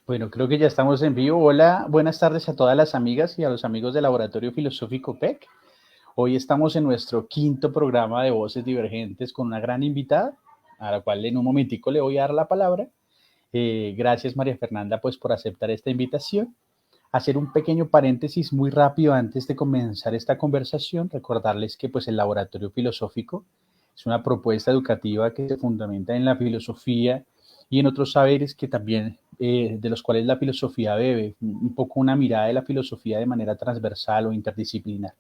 Bueno, creo que ya estamos en vivo. Hola, buenas tardes a todas las amigas y a los amigos del Laboratorio Filosófico PEC. Hoy estamos en nuestro quinto programa de Voces Divergentes con una gran invitada, a la cual en un momentico le voy a dar la palabra. Gracias, María Fernanda, pues por aceptar esta invitación. Hacer un pequeño paréntesis muy rápido antes de comenzar esta conversación, recordarles que pues el Laboratorio Filosófico es una propuesta educativa que se fundamenta en la filosofía y en otros saberes que también de los cuales la filosofía bebe, un poco una mirada de la filosofía de manera transversal o interdisciplinar.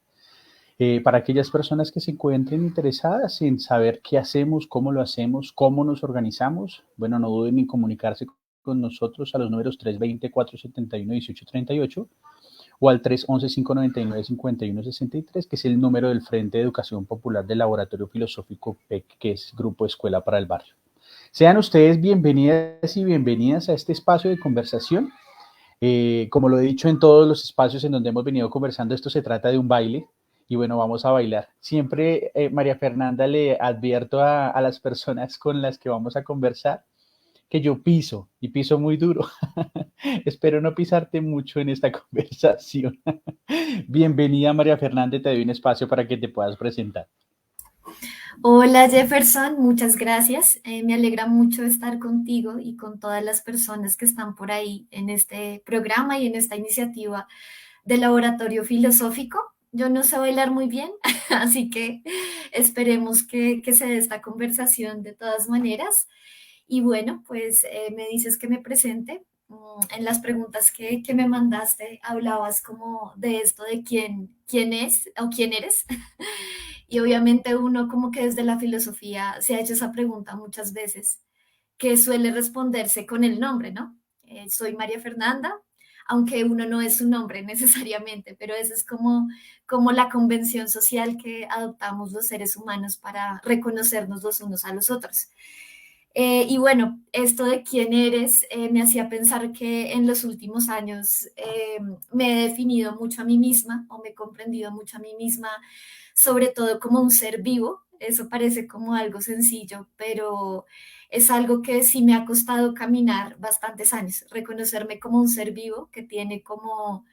Para aquellas personas que se encuentren interesadas en saber qué hacemos, cómo lo hacemos, cómo nos organizamos, bueno, no duden en comunicarse con nosotros a los números 320-471-1838 o al 311-599-5163, que es el número del Frente de Educación Popular del Laboratorio Filosófico PEC, que es Grupo Escuela para el Barrio. Sean ustedes bienvenidas y bienvenidas a este espacio de conversación. Como lo he dicho en todos los espacios en donde hemos venido conversando, esto se trata de un baile y bueno, vamos a bailar. Siempre, María Fernanda, le advierto a las personas con las que vamos a conversar que yo piso y piso muy duro. Espero no pisarte mucho en esta conversación. Bienvenida, María Fernanda, te doy un espacio para que te puedas presentar. Hola Jefferson, muchas gracias. Me alegra mucho estar contigo y con todas las personas que están por ahí en este programa y en esta iniciativa del Laboratorio Filosófico. Yo no sé bailar muy bien, así que esperemos que se dé esta conversación de todas maneras. Y bueno, pues me dices que me presente. En las preguntas que me mandaste hablabas como de esto de quién es o quién eres. Y obviamente uno como que desde la filosofía se ha hecho esa pregunta muchas veces, que suele responderse con el nombre, ¿no? Soy María Fernanda, aunque uno no es su nombre necesariamente, pero esa es como la convención social que adoptamos los seres humanos para reconocernos los unos a los otros. Y bueno, esto de quién eres me hacía pensar que en los últimos años me he definido mucho a mí misma o me he comprendido mucho a mí misma, sobre todo como un ser vivo. Eso parece como algo sencillo, pero es algo que sí me ha costado caminar bastantes años, reconocerme como un ser vivo que tiene como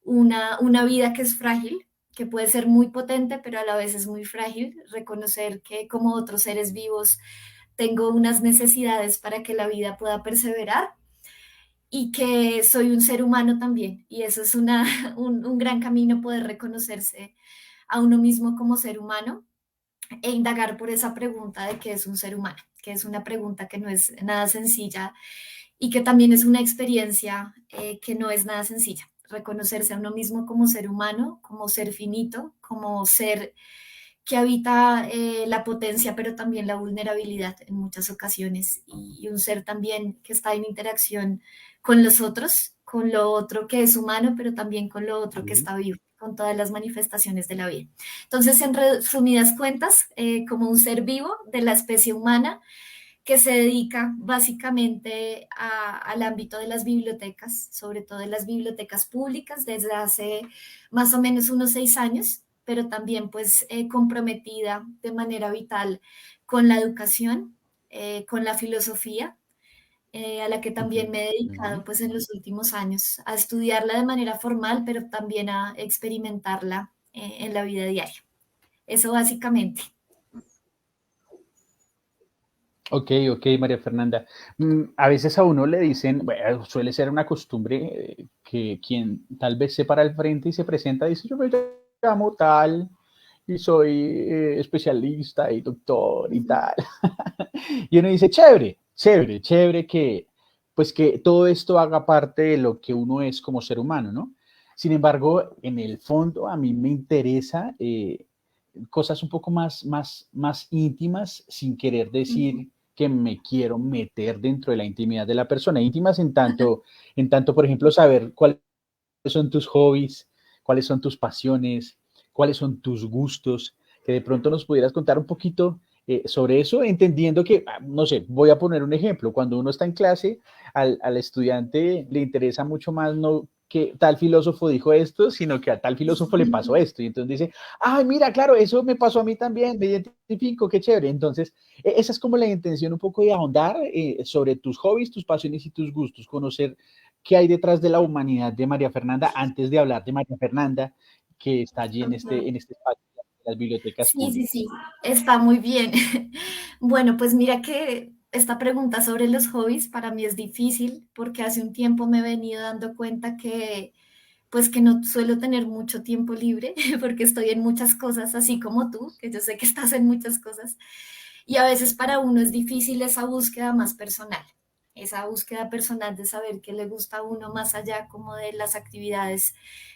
una vida que es frágil, que puede ser muy potente, pero a la vez es muy frágil, reconocer que como otros seres vivos tengo unas necesidades para que la vida pueda perseverar y que soy un ser humano también. Y eso es un gran camino poder reconocerse a uno mismo como ser humano e indagar por esa pregunta de qué es un ser humano, que es una pregunta que no es nada sencilla y que también es una experiencia que no es nada sencilla. Reconocerse a uno mismo como ser humano, como ser finito, como ser que habita la potencia, pero también la vulnerabilidad en muchas ocasiones, y un ser también que está en interacción con los otros, con lo otro que es humano, pero también con lo otro que está vivo, con todas las manifestaciones de la vida. Entonces, en resumidas cuentas, como un ser vivo de la especie humana, que se dedica básicamente al ámbito de las bibliotecas, sobre todo de las bibliotecas públicas, desde hace más o menos unos 6 años, pero también pues comprometida de manera vital con la educación, con la filosofía, a la que Uh -huh, también me he uh -huh. dedicado pues en los últimos años a estudiarla de manera formal, pero también a experimentarla en la vida diaria. Eso básicamente. Ok, ok, María Fernanda. A veces a uno le dicen, bueno, suele ser una costumbre que quien tal vez se para al frente y se presenta dice, yo me llamo tal y soy especialista y doctor y tal. Y uno dice, chévere, chévere, chévere que pues que todo esto haga parte de lo que uno es como ser humano, ¿no? Sin embargo, en el fondo a mí me interesa cosas un poco más íntimas sin querer decir que me quiero meter dentro de la intimidad de la persona. Íntimas en tanto, por ejemplo, saber cuáles son tus hobbies, cuáles son tus pasiones, cuáles son tus gustos, que de pronto nos pudieras contar un poquito sobre eso, entendiendo que, no sé, voy a poner un ejemplo, cuando uno está en clase, al estudiante le interesa mucho más no que tal filósofo dijo esto, sino que a tal filósofo le pasó esto. Y entonces dice, ay, mira, claro, eso me pasó a mí también, me identifico, qué chévere. Entonces, esa es como la intención un poco de ahondar sobre tus hobbies, tus pasiones y tus gustos, conocer qué hay detrás de la humanidad de María Fernanda antes de hablar de María Fernanda, que está allí Ok. en este espacio de las bibliotecas Sí, sí, públicas. sí, está muy bien. Bueno, pues mira que esta pregunta sobre los hobbies para mí es difícil porque hace un tiempo me he venido dando cuenta que pues que no suelo tener mucho tiempo libre porque estoy en muchas cosas, así como tú, que yo sé que estás en muchas cosas. Y a veces para uno es difícil esa búsqueda más personal, esa búsqueda personal de saber qué le gusta a uno más allá como de las actividades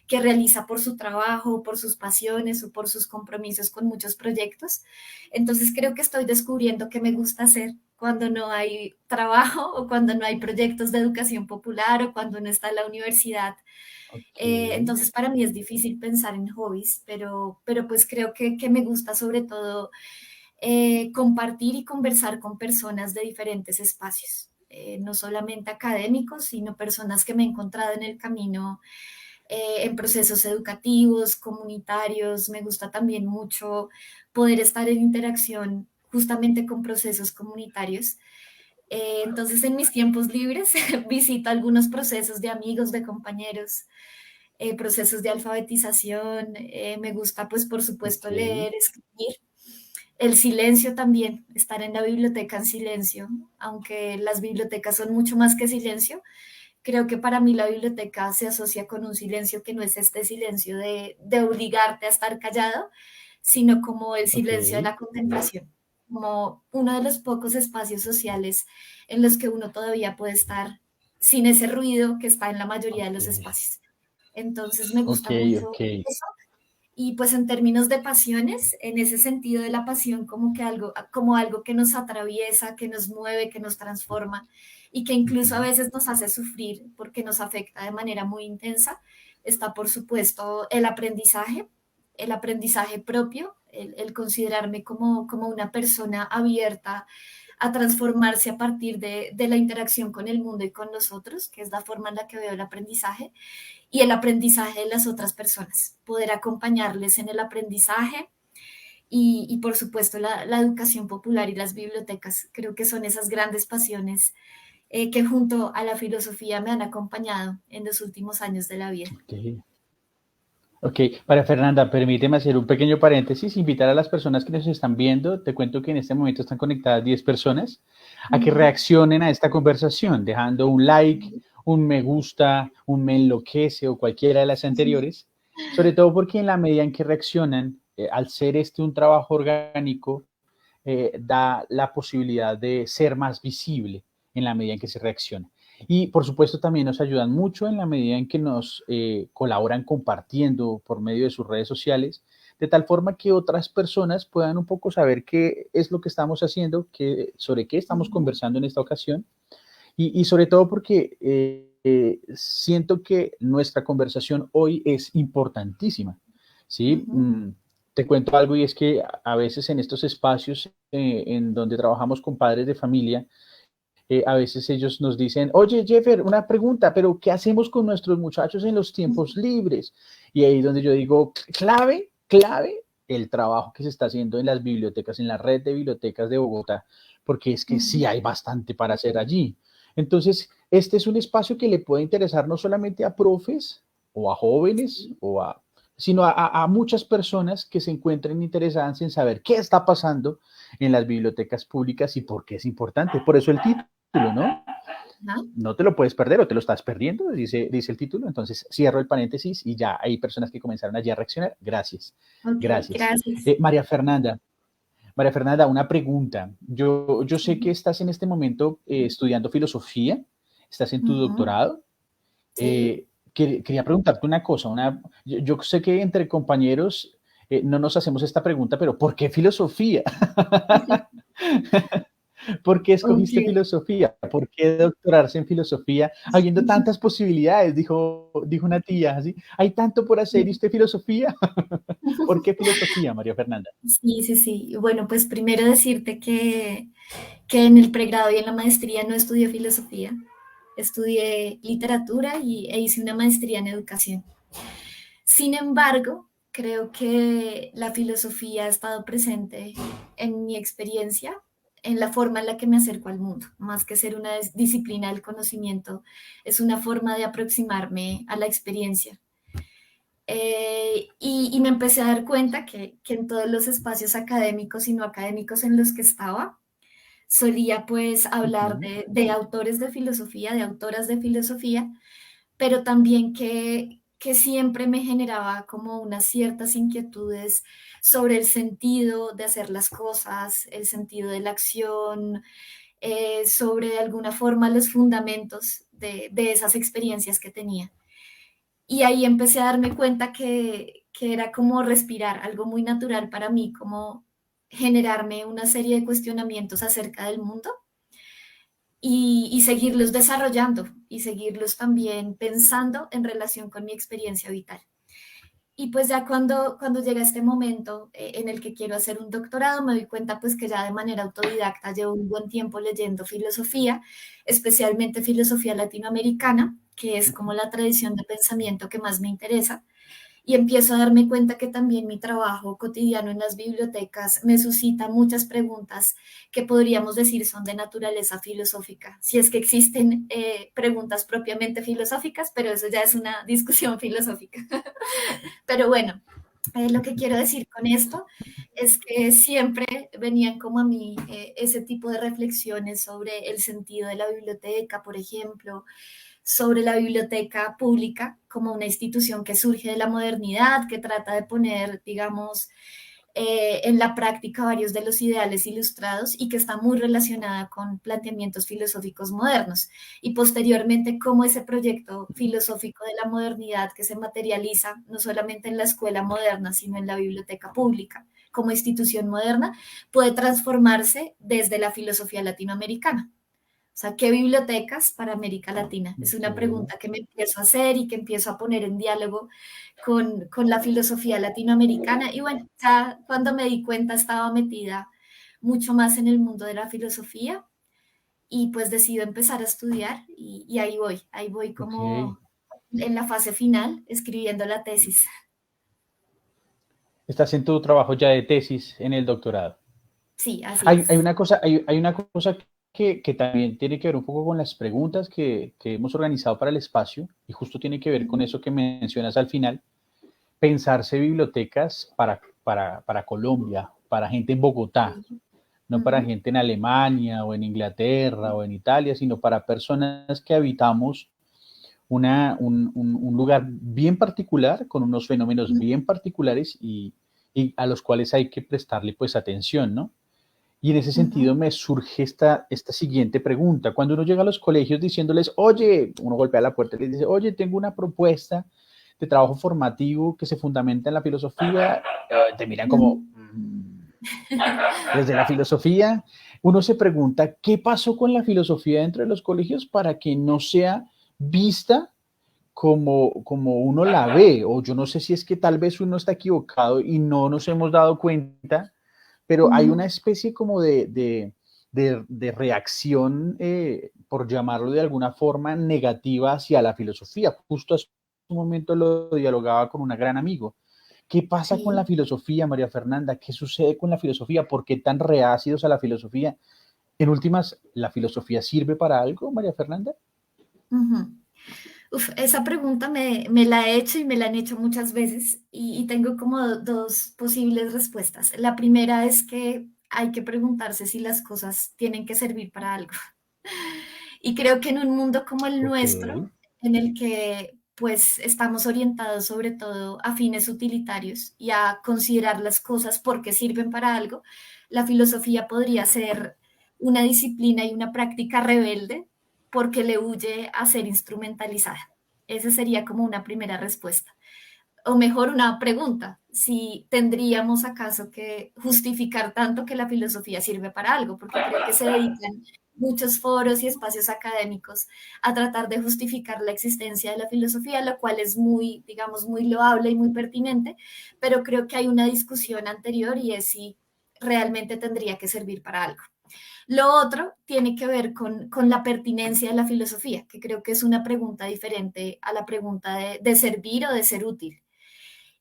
que realiza por su trabajo, por sus pasiones o por sus compromisos con muchos proyectos. Entonces creo que estoy descubriendo qué me gusta hacer cuando no hay trabajo o cuando no hay proyectos de educación popular o cuando no está en la universidad. Ok, Entonces para mí es difícil pensar en hobbies, pero pues creo que me gusta sobre todo compartir y conversar con personas de diferentes espacios, no solamente académicos, sino personas que me he encontrado en el camino, en procesos educativos, comunitarios. Me gusta también mucho poder estar en interacción justamente con procesos comunitarios. Entonces, en mis tiempos libres visito algunos procesos de amigos, de compañeros, procesos de alfabetización. Me gusta, pues, por supuesto, ok, leer, escribir. El silencio también, estar en la biblioteca en silencio, aunque las bibliotecas son mucho más que silencio. Creo que para mí la biblioteca se asocia con un silencio que no es este silencio de obligarte a estar callado, sino como el ok, silencio de la contemplación, como uno de los pocos espacios sociales en los que uno todavía puede estar sin ese ruido que está en la mayoría de ok, los espacios. Entonces me ok, gusta mucho ok, eso. Y pues en términos de pasiones, en ese sentido de la pasión como algo que nos atraviesa, que nos mueve, que nos transforma y que incluso a ujú, veces nos hace sufrir porque nos afecta de manera muy intensa, está por supuesto el aprendizaje propio, el considerarme como una persona abierta a transformarse a partir de la interacción con el mundo y con nosotros, que es la forma en la que veo el aprendizaje y el aprendizaje de las otras personas, poder acompañarles en el aprendizaje y por supuesto la educación popular y las bibliotecas. Creo que son esas grandes pasiones que junto a la filosofía me han acompañado en los últimos años de la vida. ok. Ok, para Fernanda, permíteme hacer un pequeño paréntesis, invitar a las personas que nos están viendo, te cuento que en este momento están conectadas 10 personas, a que Ujú, reaccionen a esta conversación, dejando un like, un me gusta, un me enloquece o cualquiera de las anteriores, sobre todo porque en la medida en que reaccionan, al ser este un trabajo orgánico, da la posibilidad de ser más visible en la medida en que se reacciona. Y por supuesto también nos ayudan mucho en la medida en que nos colaboran compartiendo por medio de sus redes sociales, de tal forma que otras personas puedan un poco saber qué es lo que estamos haciendo, sobre qué estamos ujú, conversando en esta ocasión y sobre todo porque siento que nuestra conversación hoy es importantísima, ¿sí? ujú. Te cuento algo y es que a veces en estos espacios en donde trabajamos con padres de familia, a veces ellos nos dicen, oye Jeffer, una pregunta, pero ¿qué hacemos con nuestros muchachos en los tiempos libres? Y ahí es donde yo digo, clave, el trabajo que se está haciendo en las bibliotecas, en la red de bibliotecas de Bogotá, porque es que sí Ujú, hay bastante para hacer allí. Entonces, este es un espacio que le puede interesar no solamente a profes o a jóvenes, sino a muchas personas que se encuentren interesadas en saber qué está pasando en las bibliotecas públicas y por qué es importante. Por eso el título, ¿no? ajá. No te lo puedes perder o te lo estás perdiendo, dice el título. Entonces cierro el paréntesis y ya hay personas que comenzaron allí a reaccionar. Gracias, Ok, gracias. gracias. María Fernanda, una pregunta. Yo sé que Sí. estás en este momento estudiando filosofía, estás en tu Ujú, doctorado. sí. Quería preguntarte una cosa. Yo sé que entre compañeros no nos hacemos esta pregunta, pero ¿por qué filosofía? ¿Por qué Ok. escogiste filosofía? ¿Por qué doctorarse en filosofía? Habiendo tantas posibilidades, dijo una tía, así, hay tanto por hacer y usted filosofía. ¿Por qué filosofía, María Fernanda? Sí, sí, sí. Bueno, pues primero decirte que en el pregrado y en la maestría no estudié filosofía, estudié literatura e hice una maestría en educación. Sin embargo, creo que la filosofía ha estado presente en mi experiencia en la forma en la que me acerco al mundo, más que ser una disciplina del conocimiento, es una forma de aproximarme a la experiencia. Y me empecé a dar cuenta que en todos los espacios académicos y no académicos en los que estaba, solía pues hablar Ujú. de autores de filosofía, de autoras de filosofía, pero también que siempre me generaba como unas ciertas inquietudes sobre el sentido de hacer las cosas, el sentido de la acción, sobre de alguna forma los fundamentos de esas experiencias que tenía. Y ahí empecé a darme cuenta que era como respirar, algo muy natural para mí, como generarme una serie de cuestionamientos acerca del mundo y seguirlos desarrollando y seguirlos también pensando en relación con mi experiencia vital. Y pues ya cuando llega este momento en el que quiero hacer un doctorado, me doy cuenta pues que ya de manera autodidacta llevo un buen tiempo leyendo filosofía, especialmente filosofía latinoamericana, que es como la tradición de pensamiento que más me interesa. Y empiezo a darme cuenta que también mi trabajo cotidiano en las bibliotecas me suscita muchas preguntas que podríamos decir son de naturaleza filosófica, si es que existen preguntas propiamente filosóficas, pero eso ya es una discusión filosófica. Pero bueno, lo que quiero decir con esto es que siempre venían como a mí ese tipo de reflexiones sobre el sentido de la biblioteca, por ejemplo, sobre la biblioteca pública como una institución que surge de la modernidad, que trata de poner, digamos, en la práctica varios de los ideales ilustrados y que está muy relacionada con planteamientos filosóficos modernos. Y posteriormente, cómo ese proyecto filosófico de la modernidad que se materializa no solamente en la escuela moderna, sino en la biblioteca pública como institución moderna, puede transformarse desde la filosofía latinoamericana. O sea, ¿qué bibliotecas para América Latina? Es una Ok. pregunta que me empiezo a hacer y que empiezo a poner en diálogo con la filosofía latinoamericana. Y bueno, ya cuando me di cuenta estaba metida mucho más en el mundo de la filosofía y pues decido empezar a estudiar y ahí voy Ok. como en la fase final escribiendo la tesis. Estás en tu trabajo ya de tesis en el doctorado. Sí, así Hay es. una cosa, hay una cosa que también tiene que ver un poco con las preguntas que hemos organizado para el espacio y justo tiene que ver con Ujú, eso que mencionas al final, pensarse bibliotecas para Colombia, para gente en Bogotá, sí, no para ujú, gente en Alemania o en Inglaterra o en Italia, sino para personas que habitamos un lugar bien particular, con unos fenómenos ujú, bien particulares y a los cuales hay que prestarle pues atención, ¿no? Y en ese sentido ujú, me surge esta siguiente pregunta. Cuando uno llega a los colegios diciéndoles, oye, uno golpea la puerta y les dice, oye, tengo una propuesta de trabajo formativo que se fundamenta en la filosofía, te miran como, ujú. desde la filosofía, uno se pregunta, ¿qué pasó con la filosofía dentro de los colegios para que no sea vista como uno la ve? O yo no sé si es que tal vez uno está equivocado y no nos hemos dado cuenta, pero hay una Ujú. especie como de reacción, por llamarlo de alguna forma, negativa hacia la filosofía. Justo hace un momento lo dialogaba con un gran amigo. ¿Qué pasa con la Sí. filosofía, María Fernanda? ¿Qué sucede con la filosofía? ¿Por qué tan reácidos a la filosofía? En últimas, ¿la filosofía sirve para algo, María Fernanda? Ujú. Uf, esa pregunta me la he hecho y me la han hecho muchas veces y tengo como dos posibles respuestas. La primera es que hay que preguntarse si las cosas tienen que servir para algo. Y creo que en un mundo como el Ok. nuestro, en el que pues estamos orientados sobre todo a fines utilitarios y a considerar las cosas porque sirven para algo, la filosofía podría ser una disciplina y una práctica rebelde porque le huye a ser instrumentalizada. Esa sería como una primera respuesta. O mejor, una pregunta, si tendríamos acaso que justificar tanto que la filosofía sirve para algo, porque creo que se dedican muchos foros y espacios académicos a tratar de justificar la existencia de la filosofía, lo cual es muy, digamos, muy loable y muy pertinente, pero creo que hay una discusión anterior y es si realmente tendría que servir para algo. Lo otro tiene que ver con la pertinencia de la filosofía, que creo que es una pregunta diferente a la pregunta de servir o de ser útil.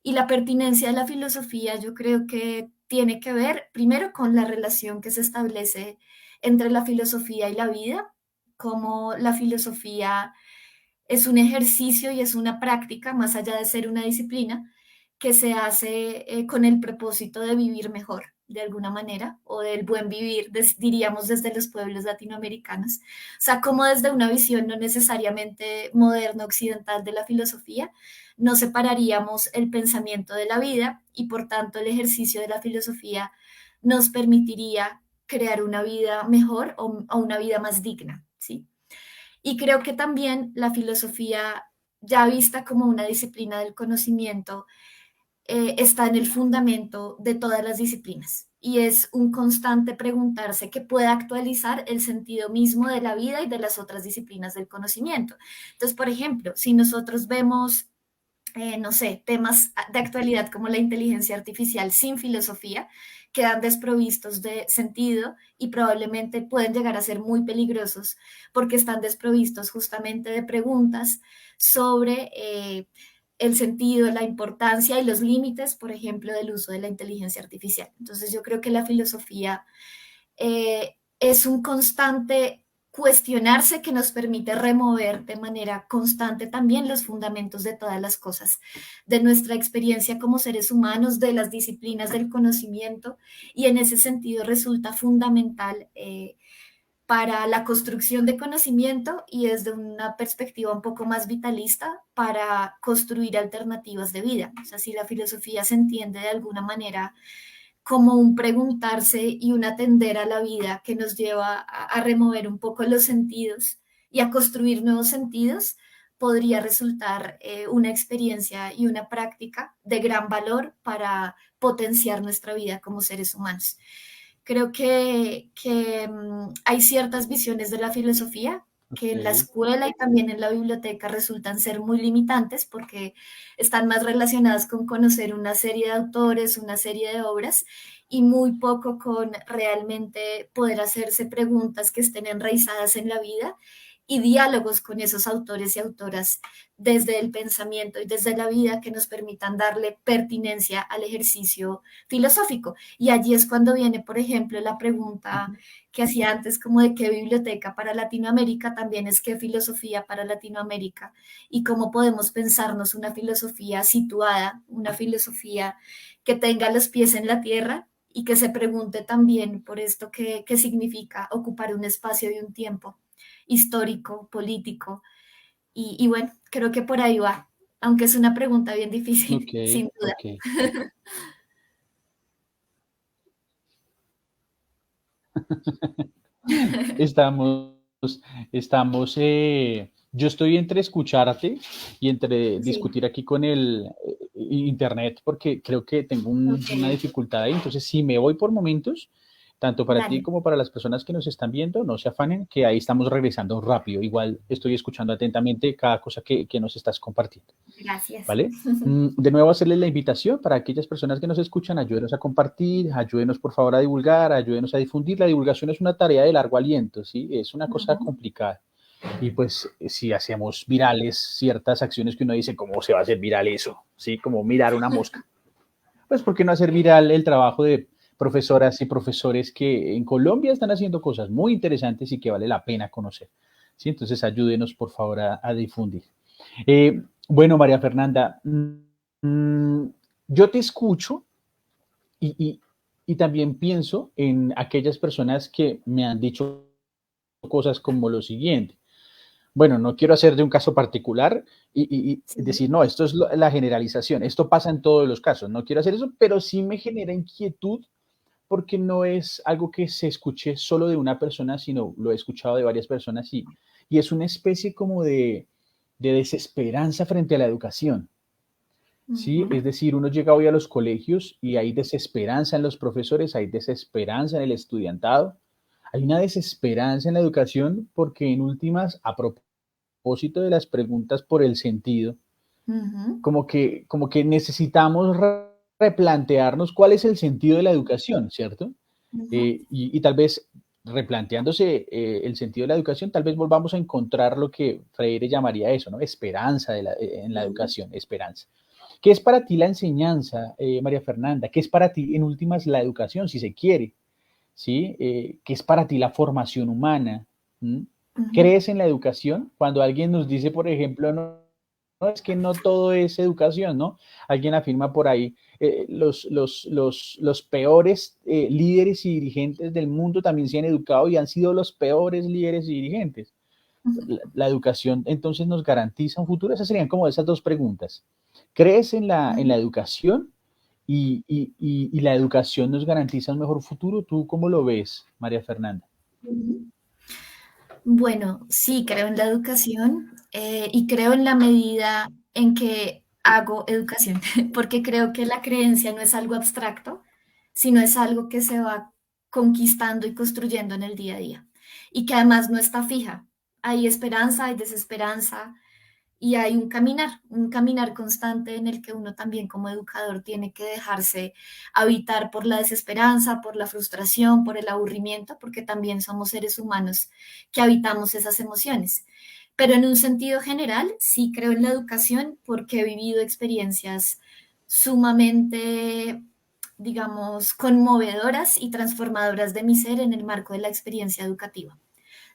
Y la pertinencia de la filosofía yo creo que tiene que ver primero con la relación que se establece entre la filosofía y la vida, cómo la filosofía es un ejercicio y es una práctica, más allá de ser una disciplina, que se hace con el propósito de vivir mejor, de alguna manera, o del buen vivir, diríamos desde los pueblos latinoamericanos. O sea, como desde una visión no necesariamente moderna occidental de la filosofía, no separaríamos el pensamiento de la vida y por tanto el ejercicio de la filosofía nos permitiría crear una vida mejor o una vida más digna, ¿sí? Y creo que también la filosofía, ya vista como una disciplina del conocimiento, está en el fundamento de todas las disciplinas. Y es un constante preguntarse que pueda actualizar el sentido mismo de la vida y de las otras disciplinas del conocimiento. Entonces, por ejemplo, si nosotros vemos no sé, temas de actualidad como la inteligencia artificial sin filosofía quedan desprovistos de sentido y probablemente pueden llegar a ser muy peligrosos porque están desprovistos justamente de preguntas sobre el sentido, la importancia y los límites, por ejemplo, del uso de la inteligencia artificial. Entonces yo creo que la filosofía es un constante cuestionarse que nos permite remover de manera constante también los fundamentos de todas las cosas, de nuestra experiencia como seres humanos, de las disciplinas del conocimiento, y en ese sentido resulta fundamental para la construcción de conocimiento y desde una perspectiva un poco más vitalista para construir alternativas de vida. O sea, si la filosofía se entiende de alguna manera como un preguntarse y un atender a la vida que nos lleva a remover un poco los sentidos y a construir nuevos sentidos, podría resultar una experiencia y una práctica de gran valor para potenciar nuestra vida como seres humanos. Creo que hay ciertas visiones de la filosofía que en la Ok. escuela y también en la biblioteca resultan ser muy limitantes porque están más relacionadas con conocer una serie de autores, una serie de obras y muy poco con realmente poder hacerse preguntas que estén enraizadas en la vida y diálogos con esos autores y autoras desde el pensamiento y desde la vida que nos permitan darle pertinencia al ejercicio filosófico. Y allí es cuando viene, por ejemplo, la pregunta que hacía antes como de qué biblioteca para Latinoamérica, también es qué filosofía para Latinoamérica y cómo podemos pensarnos una filosofía situada, una filosofía que tenga los pies en la tierra y que se pregunte también por esto qué significa ocupar un espacio y un tiempo histórico, político. Y bueno, creo que por ahí va, aunque es una pregunta bien Ok, difícil, sin duda. ok. Estamos, yo estoy entre escucharte y entre Sí, discutir aquí con el internet porque creo que tengo ok, una dificultad ahí. Entonces, si me voy por momentos, tanto para ti dale, como para las personas que nos están viendo, no se afanen, que ahí estamos regresando rápido. Igual estoy escuchando atentamente cada cosa que nos estás compartiendo. gracias. ¿Vale? De nuevo, hacerles la invitación para aquellas personas que nos escuchan, ayúdenos a compartir, ayúdenos por favor a divulgar, ayúdenos a difundir. La divulgación es una tarea de largo aliento, ¿sí? Es una cosa Ujú. complicada. Y pues si hacemos virales ciertas acciones que uno dice, ¿cómo se va a hacer viral eso? ¿Sí? Como mirar una mosca. Pues, ¿por qué no hacer viral el trabajo de profesoras y profesores que en Colombia están haciendo cosas muy interesantes y que vale la pena conocer? ¿Sí? Entonces, ayúdenos por favor a difundir. Bueno, María Fernanda, yo te escucho y, y- y también pienso en aquellas personas que me han dicho cosas como lo siguiente. Bueno, no quiero hacer de un caso particular y Sí, decir, no, esto es la generalización, esto pasa en todos los casos, no quiero hacer eso, pero sí me genera inquietud porque no es algo que se escuche solo de una persona, sino lo he escuchado de varias personas y es una especie como de desesperanza frente a la educación. ¿Sí? Es ujú, decir, uno llega hoy a los colegios y hay desesperanza en los profesores, hay desesperanza en el estudiantado, hay una desesperanza en la educación porque en últimas, a propósito de las preguntas por el sentido, ujú, como que necesitamos replantearnos cuál es el sentido de la educación, ¿cierto? ujú. Y tal vez replanteándose el sentido de la educación, tal vez volvamos a encontrar lo que Freire llamaría eso, ¿no? Esperanza en la educación, esperanza. ¿Qué es para ti la enseñanza, María Fernanda? ¿Qué es para ti, en últimas, la educación, si se quiere? ¿Sí? ¿Qué es para ti la formación humana? ¿Mm? Ujú. ¿Crees en la educación? Cuando alguien nos dice, por ejemplo, no, no es que no todo es educación, ¿no? Alguien afirma por ahí, los peores líderes y dirigentes del mundo también se han educado y han sido los peores líderes y dirigentes. La educación entonces nos garantiza un futuro. Esas serían como esas dos preguntas. ¿Crees en la Ujú. educación y la educación nos garantiza un mejor futuro? ¿Tú cómo lo ves, María Fernanda? Ujú. Bueno, sí, creo en la educación y creo en la medida en que hago educación, porque creo que la creencia no es algo abstracto, sino es algo que se va conquistando y construyendo en el día a día y que además no está fija. Hay esperanza, hay desesperanza, y hay un caminar constante en el que uno también como educador tiene que dejarse habitar por la desesperanza, por la frustración, por el aburrimiento, porque también somos seres humanos que habitamos esas emociones. Pero en un sentido general, sí creo en la educación porque he vivido experiencias sumamente, digamos, conmovedoras y transformadoras de mi ser en el marco de la experiencia educativa,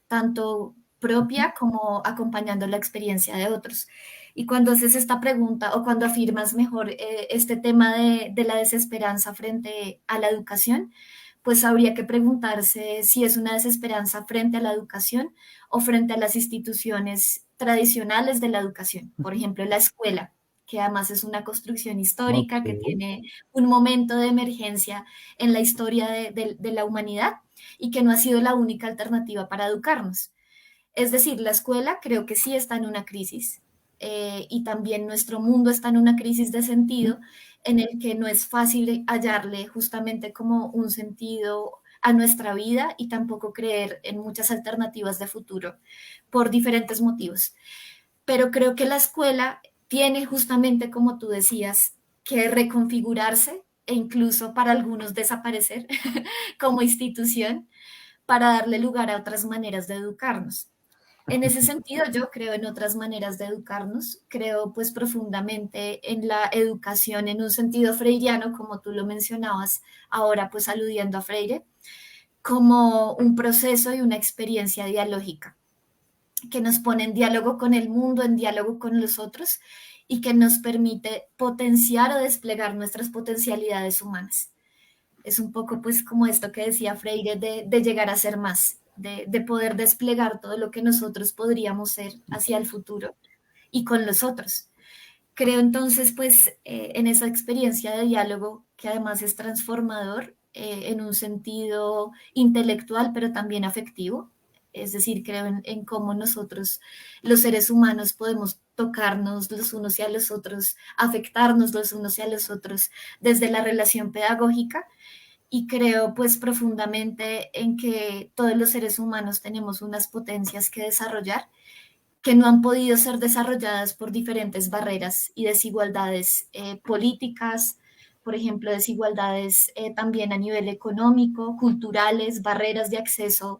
tanto propia como acompañando la experiencia de otros. Y cuando haces esta pregunta o cuando afirmas mejor este tema de la desesperanza frente a la educación, pues habría que preguntarse si es una desesperanza frente a la educación o frente a las instituciones tradicionales de la educación, por ejemplo, la escuela, que además es una construcción Ok, histórica que tiene un momento de emergencia en la historia de la humanidad y que no ha sido la única alternativa para educarnos. Es decir, la escuela creo que sí está en una crisis y también nuestro mundo está en una crisis de sentido en el que no es fácil hallarle justamente como un sentido a nuestra vida y tampoco creer en muchas alternativas de futuro por diferentes motivos. Pero creo que la escuela tiene justamente, como tú decías, que reconfigurarse e incluso para algunos desaparecer como institución para darle lugar a otras maneras de educarnos. En ese sentido, yo creo en otras maneras de educarnos, creo pues profundamente en la educación en un sentido freiriano, como tú lo mencionabas, ahora pues aludiendo a Freire, como un proceso y una experiencia dialógica que nos pone en diálogo con el mundo, en diálogo con los otros y que nos permite potenciar o desplegar nuestras potencialidades humanas. Es un poco pues como esto que decía Freire de llegar a ser más, de poder desplegar todo lo que nosotros podríamos ser hacia el futuro y con los otros. Creo entonces pues en esa experiencia de diálogo que además es transformador en un sentido intelectual pero también afectivo. Es decir, creo en cómo nosotros, los seres humanos, podemos tocarnos los unos y a los otros, afectarnos los unos y a los otros desde la relación pedagógica y creo pues profundamente en que todos los seres humanos tenemos unas potencias que desarrollar que no han podido ser desarrolladas por diferentes barreras y desigualdades políticas, por ejemplo, desigualdades también a nivel económico, culturales, barreras de acceso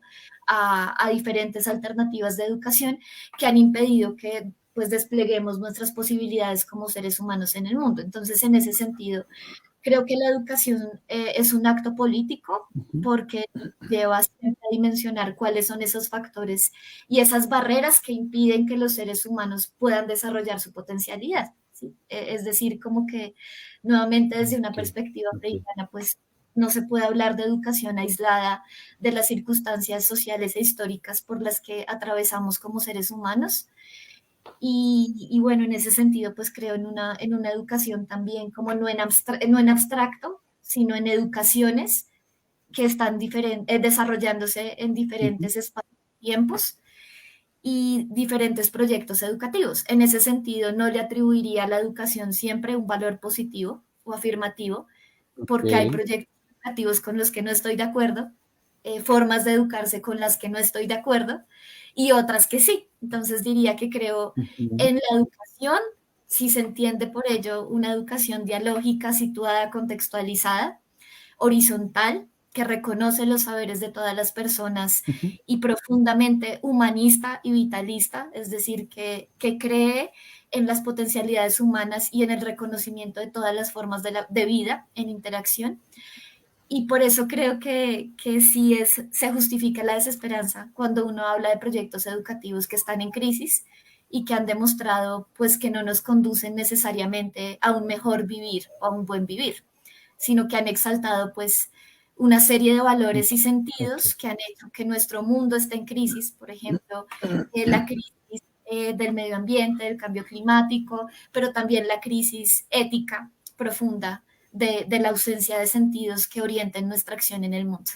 a diferentes alternativas de educación que han impedido que pues despleguemos nuestras posibilidades como seres humanos en el mundo. Entonces, en ese sentido, creo que la educación es un acto político porque lleva siempre a dimensionar cuáles son esos factores y esas barreras que impiden que los seres humanos puedan desarrollar su potencialidad. ¿Sí? Es decir, como que nuevamente desde una ok, perspectiva ok. freudiana, pues no se puede hablar de educación aislada de las circunstancias sociales e históricas por las que atravesamos como seres humanos y bueno, en ese sentido, pues creo en una educación también, como no en abstracto, sino en educaciones que están desarrollándose en diferentes espacios-tiempos y diferentes proyectos educativos. En ese sentido, no le atribuiría a la educación siempre un valor positivo o afirmativo, Ok, porque hay proyectos educativos con los que no estoy de acuerdo, formas de educarse con las que no estoy de acuerdo y otras que sí. Entonces diría que creo ujú, en la educación, si se entiende por ello una educación dialógica, situada, contextualizada, horizontal, que reconoce los saberes de todas las personas Ujú. y profundamente humanista y vitalista, es decir, que cree en las potencialidades humanas y en el reconocimiento de todas las formas de vida en interacción. Y por eso creo que sí se justifica la desesperanza cuando uno habla de proyectos educativos que están en crisis y que han demostrado pues que no nos conducen necesariamente a un mejor vivir o a un buen vivir, sino que han exaltado pues una serie de valores y Ok. sentidos que han hecho que nuestro mundo esté en crisis, por ejemplo, la crisis del medio ambiente, del cambio climático, pero también la crisis ética profunda de la ausencia de sentidos que orienten nuestra acción en el mundo.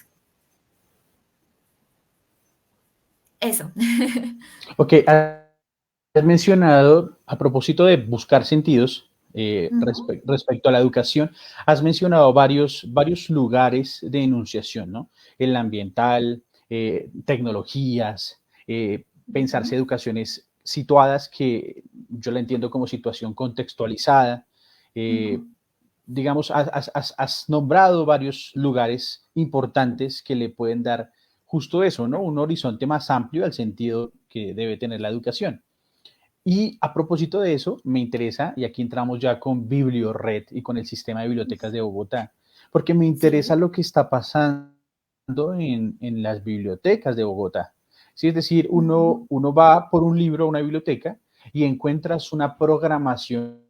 Eso. Ok, has mencionado, a propósito de buscar sentidos, Ujú, respecto a la educación, has mencionado varios lugares de enunciación, ¿no? El ambiental, tecnologías, pensarse ujú, educaciones situadas que yo la entiendo como situación contextualizada. eh, ujú. digamos, has nombrado varios lugares importantes que le pueden dar justo eso, ¿no? Un horizonte más amplio al sentido que debe tener la educación. Y a propósito de eso, me interesa, y aquí entramos ya con BiblioRed y con el sistema de bibliotecas de Bogotá, porque me interesa Sí. lo que está pasando en las bibliotecas de Bogotá. Sí, es decir, Ujú, uno va por un libro a una biblioteca y encuentras una programación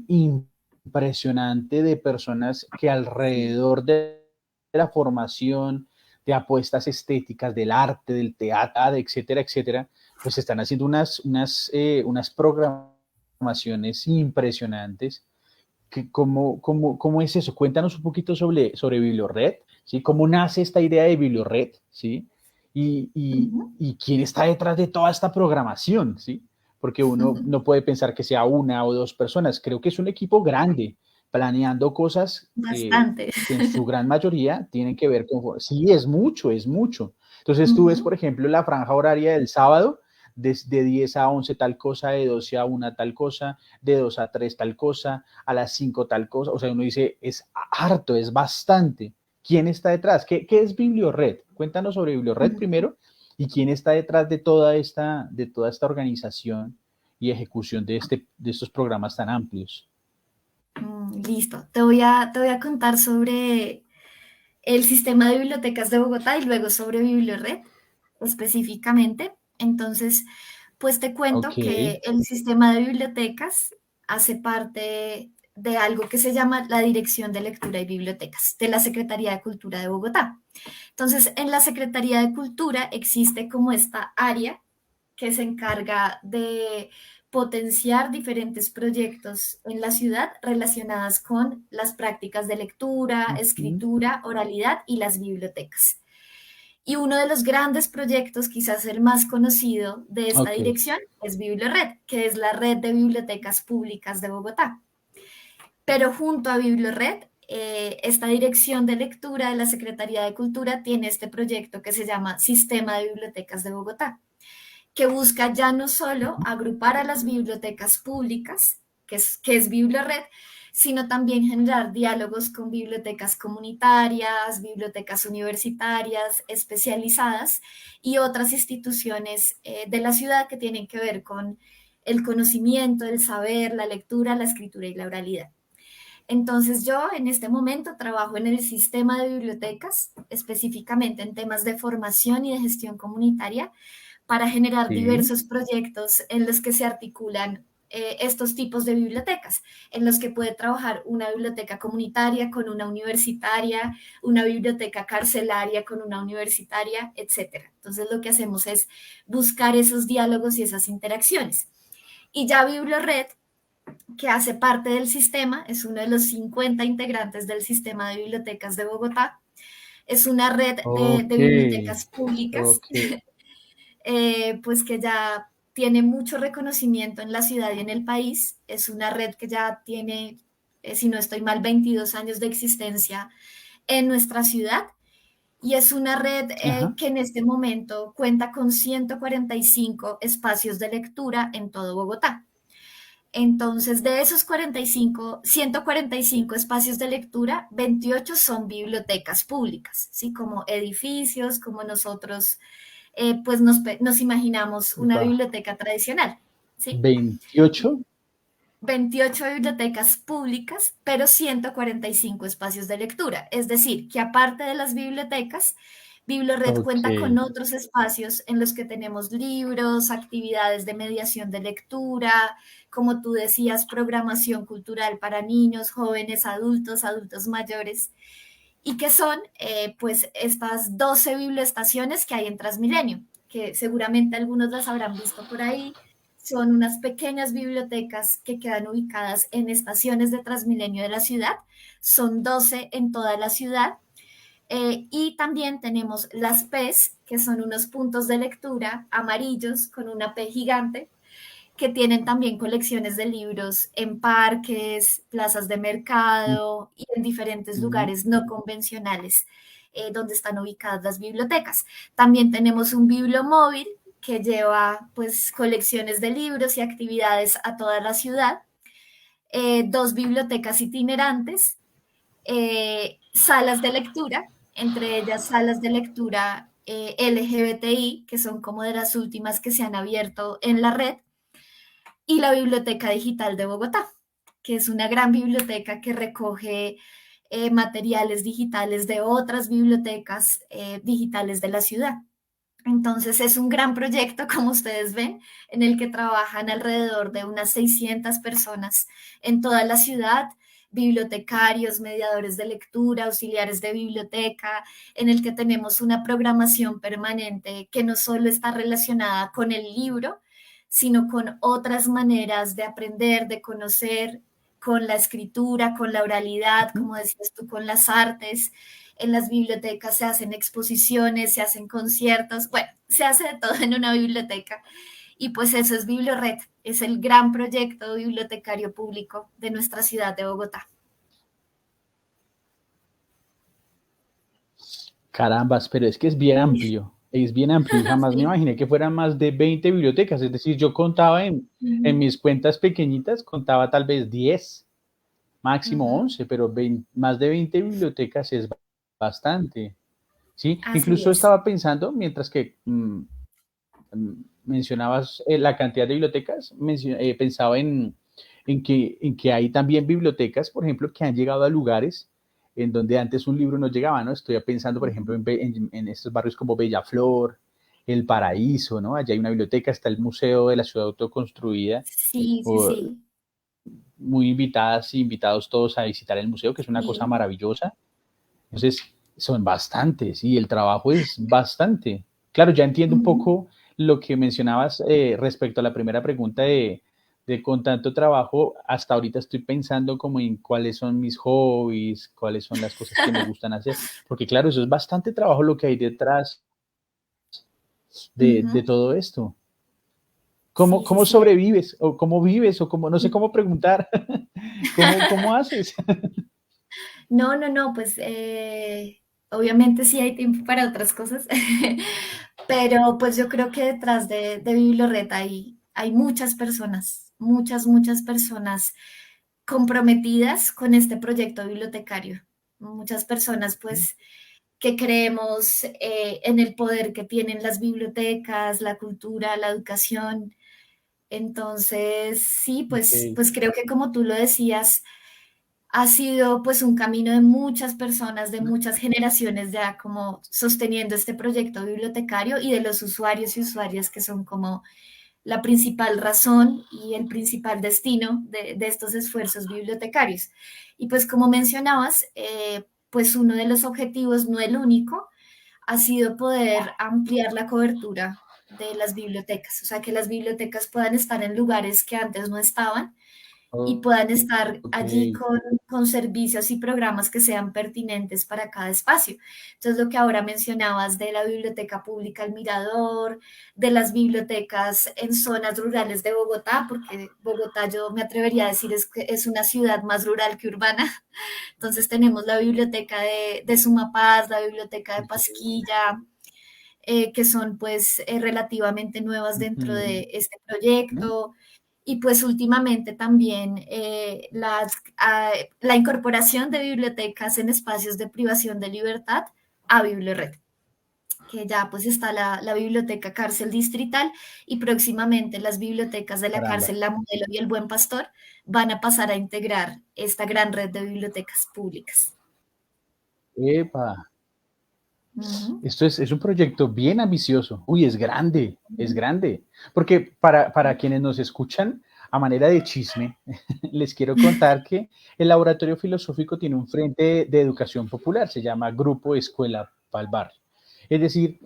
impresionante de personas que sí. alrededor de la formación, de apuestas estéticas, del arte, del teatro, etcétera, etcétera, pues están haciendo unas programaciones impresionantes. ¿Cómo es eso? Cuéntanos un poquito sobre BiblioRed, ¿sí? ¿Cómo nace esta idea de BiblioRed, ¿sí? Ujú. Y quién está detrás de toda esta programación, ¿sí? Porque uno no puede pensar que sea una o dos personas. Creo que es un equipo grande planeando cosas Bastante. que en su gran mayoría tienen que ver con... Sí, es mucho, es mucho. Entonces tú ves, Ujú, por ejemplo, la franja horaria del sábado, de 10 a 11 tal cosa, de 12 a 1 tal cosa, de 2 a 3 tal cosa, a las 5 tal cosa. O sea, uno dice, es harto, es bastante. ¿Quién está detrás? ¿Qué es BiblioRed? Cuéntanos sobre BiblioRed ujú. primero y quién está detrás de toda esta organización y ejecución de estos programas tan amplios. Listo. Te voy a contar sobre el sistema de bibliotecas de Bogotá y luego sobre BiblioRed específicamente. Entonces, pues te Ok, cuento que el sistema de bibliotecas hace parte de algo que se llama la Dirección de Lectura y Bibliotecas de la Secretaría de Cultura de Bogotá. Entonces, en la Secretaría de Cultura existe como esta área que se encarga de potenciar diferentes proyectos en la ciudad relacionadas con las prácticas de lectura, ujú, escritura, oralidad y las bibliotecas. Y uno de los grandes proyectos, quizás el más conocido de esta ok, dirección, es BiblioRed, que es la red de bibliotecas públicas de Bogotá. Pero junto a BiblioRed, esta dirección de lectura de la Secretaría de Cultura tiene este proyecto que se llama Sistema de Bibliotecas de Bogotá, que busca ya no solo agrupar a las bibliotecas públicas, que es BiblioRed, sino también generar diálogos con bibliotecas comunitarias, bibliotecas universitarias especializadas y otras instituciones de la ciudad que tienen que ver con el conocimiento, el saber, la lectura, la escritura y la oralidad. Entonces yo en este momento trabajo en el sistema de bibliotecas, específicamente en temas de formación y de gestión comunitaria, para generar sí, diversos proyectos en los que se articulan estos tipos de bibliotecas, en los que puede trabajar una biblioteca comunitaria con una universitaria, una biblioteca carcelaria con una universitaria, etcétera. Entonces lo que hacemos es buscar esos diálogos y esas interacciones. Y ya BiblioRed, que hace parte del sistema, es uno de los 50 integrantes del sistema de bibliotecas de Bogotá, es una red de ok, bibliotecas públicas ok, pues que ya tiene mucho reconocimiento en la ciudad y en el país. Es una red que ya tiene, si no estoy mal, 22 años de existencia en nuestra ciudad. Y es una red ajá, que en este momento cuenta con 145 espacios de lectura en todo Bogotá. Entonces, de esos 145 espacios de lectura, 28 son bibliotecas públicas, ¿sí? Como edificios, como nosotros pues nos imaginamos una Va. biblioteca tradicional, ¿sí? 28. 28 bibliotecas públicas, pero 145 espacios de lectura. Es decir, que aparte de las bibliotecas, Biblored Ok. cuenta con otros espacios en los que tenemos libros, actividades de mediación de lectura, como tú decías, programación cultural para niños, jóvenes, adultos, adultos mayores, y que son pues estas 12 biblioestaciones que hay en Transmilenio, que seguramente algunos las habrán visto por ahí. Son unas pequeñas bibliotecas que quedan ubicadas en estaciones de Transmilenio de la ciudad. Son 12 en toda la ciudad. Y también tenemos las P's, que son unos puntos de lectura amarillos con una P gigante, que tienen también colecciones de libros en parques, plazas de mercado y en diferentes Ujú. lugares no convencionales donde están ubicadas las bibliotecas. También tenemos un bibliomóvil que lleva pues colecciones de libros y actividades a toda la ciudad, dos bibliotecas itinerantes, salas de lectura, entre ellas salas de lectura LGBTI, que son como de las últimas que se han abierto en la red, y la Biblioteca Digital de Bogotá, que es una gran biblioteca que recoge materiales digitales de otras bibliotecas digitales de la ciudad. Entonces es un gran proyecto, como ustedes ven, en el que trabajan alrededor de unas 600 personas en toda la ciudad, bibliotecarios, mediadores de lectura, auxiliares de biblioteca, en el que tenemos una programación permanente que no solo está relacionada con el libro, sino con otras maneras de aprender, de conocer, con la escritura, con la oralidad, Ujú. como decías tú, con las artes. En las bibliotecas se hacen exposiciones, se hacen conciertos, bueno, se hace de todo en una biblioteca. Y pues eso es Biblored, es el gran proyecto bibliotecario público de nuestra ciudad de Bogotá. Carambas, pero es que es bien Sí, amplio. Es bien amplio y jamás me sí. imaginé que fueran más de 20 bibliotecas. Es decir, yo contaba en Ujú, mis cuentas pequeñitas, contaba tal vez 10, máximo ujú. 11, pero más de 20 bibliotecas es bastante. ¿Sí? Así Incluso es. estaba pensando, mientras que mencionabas la cantidad de bibliotecas, pensaba en que hay también bibliotecas, por ejemplo, que han llegado a lugares en donde antes un libro no llegaba, ¿no? Estoy pensando, por ejemplo, en estos barrios como Bellaflor, El Paraíso, ¿no? Allá hay una biblioteca, está el Museo de la Ciudad Autoconstruida, Sí, sí, o, sí. muy invitadas y invitados todos a visitar el museo, que es una cosa Sí. maravillosa. Entonces, son bastantes y el trabajo es bastante. Claro, ya entiendo un Ujú. poco lo que mencionabas respecto a la primera pregunta de con tanto trabajo, hasta ahorita estoy pensando como en cuáles son mis hobbies, cuáles son las cosas que me gustan hacer, porque claro, eso es bastante trabajo lo que hay detrás de Ujú. todo esto. Sí, sí, Cómo sí. sobrevives? ¿O cómo vives? ¿O cómo, no sé cómo preguntar? Cómo haces? No, no, no, pues obviamente sí hay tiempo para otras cosas, pero pues yo creo que detrás de Biblored hay muchas personas, muchas personas comprometidas con este proyecto bibliotecario. Muchas personas pues que creemos en el poder que tienen las bibliotecas, la cultura, la educación. Entonces, sí, Ok. pues creo que como tú lo decías, ha sido pues un camino de muchas personas, de muchas generaciones ya como sosteniendo este proyecto bibliotecario y de los usuarios y usuarias que son como la principal razón y el principal destino de estos esfuerzos bibliotecarios. Y pues como mencionabas, pues uno de los objetivos, no el único, ha sido poder ampliar la cobertura de las bibliotecas, o sea, que las bibliotecas puedan estar en lugares que antes no estaban y puedan estar Ok. allí con servicios y programas que sean pertinentes para cada espacio. Entonces, lo que ahora mencionabas de la Biblioteca Pública El Mirador, de las bibliotecas en zonas rurales de Bogotá, porque Bogotá yo me atrevería a decir es que es una ciudad más rural que urbana. Entonces, tenemos la Biblioteca de Sumapaz, la Biblioteca de Pasquilla, que son pues relativamente nuevas dentro Ujú. de este proyecto. y pues últimamente también la incorporación de bibliotecas en espacios de privación de libertad a BiblioRed, que ya pues está la biblioteca Cárcel Distrital y próximamente las bibliotecas de la Caramba. cárcel La Modelo y el Buen Pastor van a pasar a integrar esta gran red de bibliotecas públicas. Epa, Ujú. esto es un proyecto bien ambicioso. Uy, es grande. Porque para quienes nos escuchan, a manera de chisme, les quiero contar que el Laboratorio Filosófico tiene un frente de educación popular, se llama Grupo Escuela Pal Barrio. Es decir,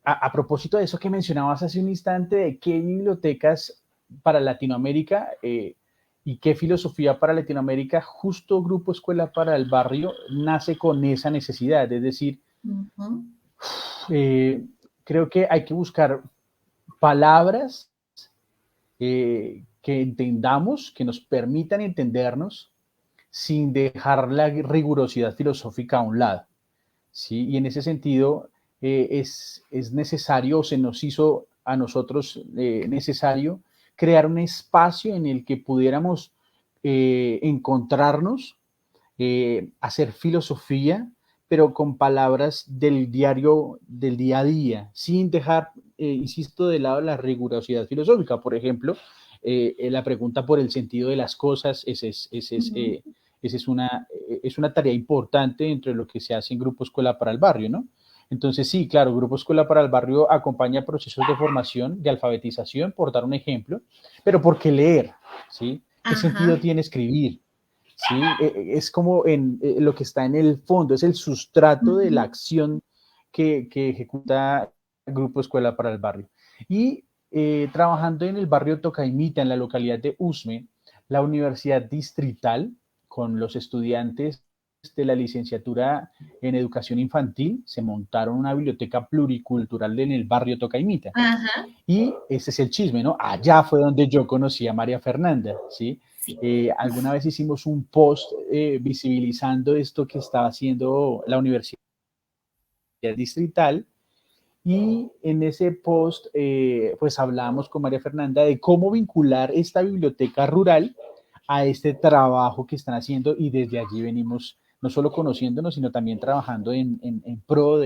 a propósito de eso que mencionabas hace un instante, de qué bibliotecas para Latinoamérica y qué filosofía para Latinoamérica, justo Grupo Escuela para el Barrio nace con esa necesidad, es decir, Ujú. eh, creo que hay que buscar palabras que entendamos, que nos permitan entendernos sin dejar la rigurosidad filosófica a un lado. ¿Sí? Y en ese sentido es necesario, o se nos hizo a nosotros necesario, crear un espacio en el que pudiéramos encontrarnos, hacer filosofía, pero con palabras del diario, del día a día, sin dejar, insisto, de lado la rigurosidad filosófica. Por ejemplo, la pregunta por el sentido de las cosas, Ujú. ese es una tarea importante dentro de lo que se hace en Grupo Escuela para el Barrio, ¿no? Entonces, sí, claro, Grupo Escuela para el Barrio acompaña procesos de formación, de alfabetización, por dar un ejemplo, pero ¿por qué leer? ¿Sí? ¿Qué sentido Ajá. tiene escribir? ¿Sí? Es como en lo que está en el fondo, es el sustrato de la Ujú. acción que ejecuta el Grupo Escuela para el Barrio. Y trabajando en el barrio Tocaimita, en la localidad de Usme, la Universidad Distrital, con los estudiantes de la licenciatura en educación infantil, se montaron una biblioteca pluricultural en el barrio Tocaimita. Ajá. Y ese es el chisme, ¿no? Allá fue donde yo conocí a María Fernanda, ¿sí? Sí. Alguna vez hicimos un post visibilizando esto que estaba haciendo la Universidad Distrital y en ese post pues hablábamos con María Fernanda de cómo vincular esta biblioteca rural a este trabajo que están haciendo y desde allí venimos no solo conociéndonos, sino también trabajando en pro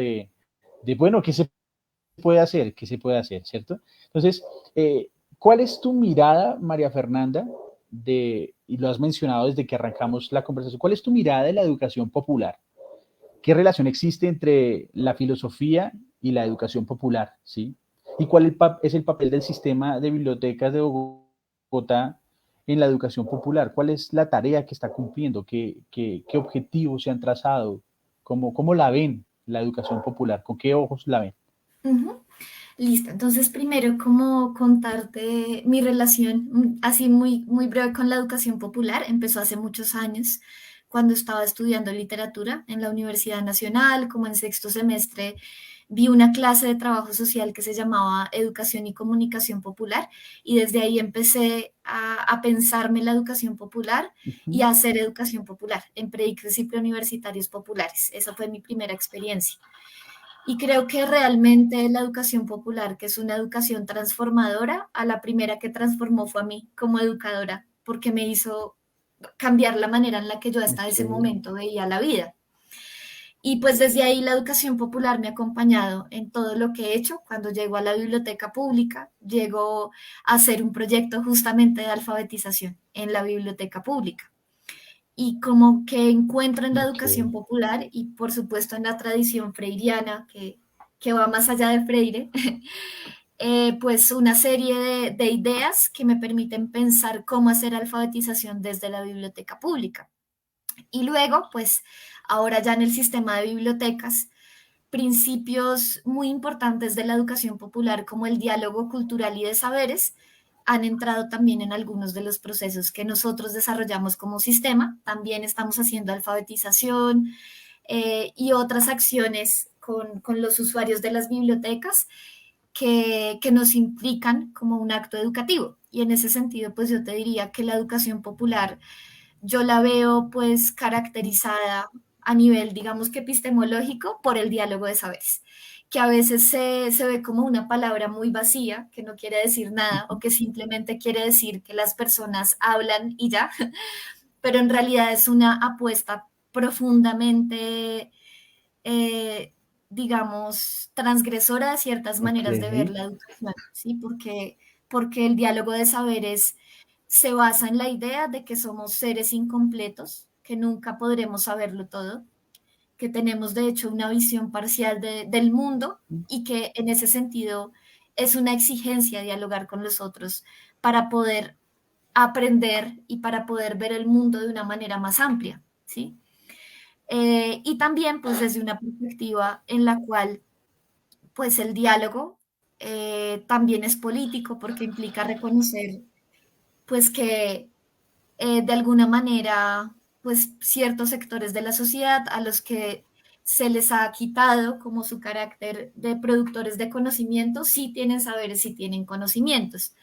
bueno, ¿qué se puede hacer? ¿Qué se puede hacer? ¿Cierto? Entonces, ¿cuál es tu mirada, María Fernanda, y lo has mencionado desde que arrancamos la conversación, cuál es tu mirada de la educación popular? ¿Qué relación existe entre la filosofía y la educación popular? ¿Sí? ¿Y cuál es el papel del sistema de bibliotecas de Bogotá en la educación popular? ¿Cuál es la tarea que está cumpliendo? ¿Qué objetivos se han trazado? ¿Cómo la ven la educación popular? ¿Con qué ojos la ven? Ujú. Listo, entonces primero, como contarte mi relación, así muy, muy breve con la educación popular, empezó hace muchos años, cuando estaba estudiando literatura en la Universidad Nacional, como en sexto semestre, vi una clase de trabajo social que se llamaba Educación y Comunicación Popular, y desde ahí empecé a pensarme la educación popular Uh y -huh. a hacer educación popular en predictos y preuniversitarios populares. Esa fue mi primera experiencia. Y creo que realmente la educación popular, que es una educación transformadora, a la primera que transformó fue a mí como educadora, porque me hizo cambiar la manera en la que yo hasta ese Okay. momento veía la vida. Y pues desde ahí la educación popular me ha acompañado en todo lo que he hecho. Cuando llego a la biblioteca pública, llego a hacer un proyecto justamente de alfabetización en la biblioteca pública y como que encuentro en la educación Okay. popular y por supuesto en la tradición freiriana que va más allá de Freire, pues una serie de ideas que me permiten pensar cómo hacer alfabetización desde la biblioteca pública. Y luego, pues ahora ya en el sistema de bibliotecas, principios muy importantes de la educación popular como el diálogo cultural y de saberes han entrado también en algunos de los procesos que nosotros desarrollamos como sistema. También estamos haciendo alfabetización y otras acciones con los usuarios de las bibliotecas que nos implican como un acto educativo. Y en ese sentido, pues yo te diría que la educación popular yo la veo pues caracterizada a nivel, digamos que epistemológico, por el diálogo de saberes, que a veces se ve como una palabra muy vacía, que no quiere decir nada o que simplemente quiere decir que las personas hablan y ya, pero en realidad es una apuesta profundamente, eh, digamos, transgresora de ciertas Ok. maneras de ver la educación, ¿sí? Porque el diálogo de saberes se basa en la idea de que somos seres incompletos, que nunca podremos saberlo todo, que tenemos de hecho una visión parcial del mundo y que en ese sentido es una exigencia dialogar con los otros para poder aprender y para poder ver el mundo de una manera más amplia, ¿sí? Y también pues desde una perspectiva en la cual pues el diálogo también es político porque implica reconocer pues que de alguna manera, pues ciertos sectores de la sociedad a los que se les ha quitado como su carácter de productores de conocimiento, sí tienen saberes, sí tienen conocimientos.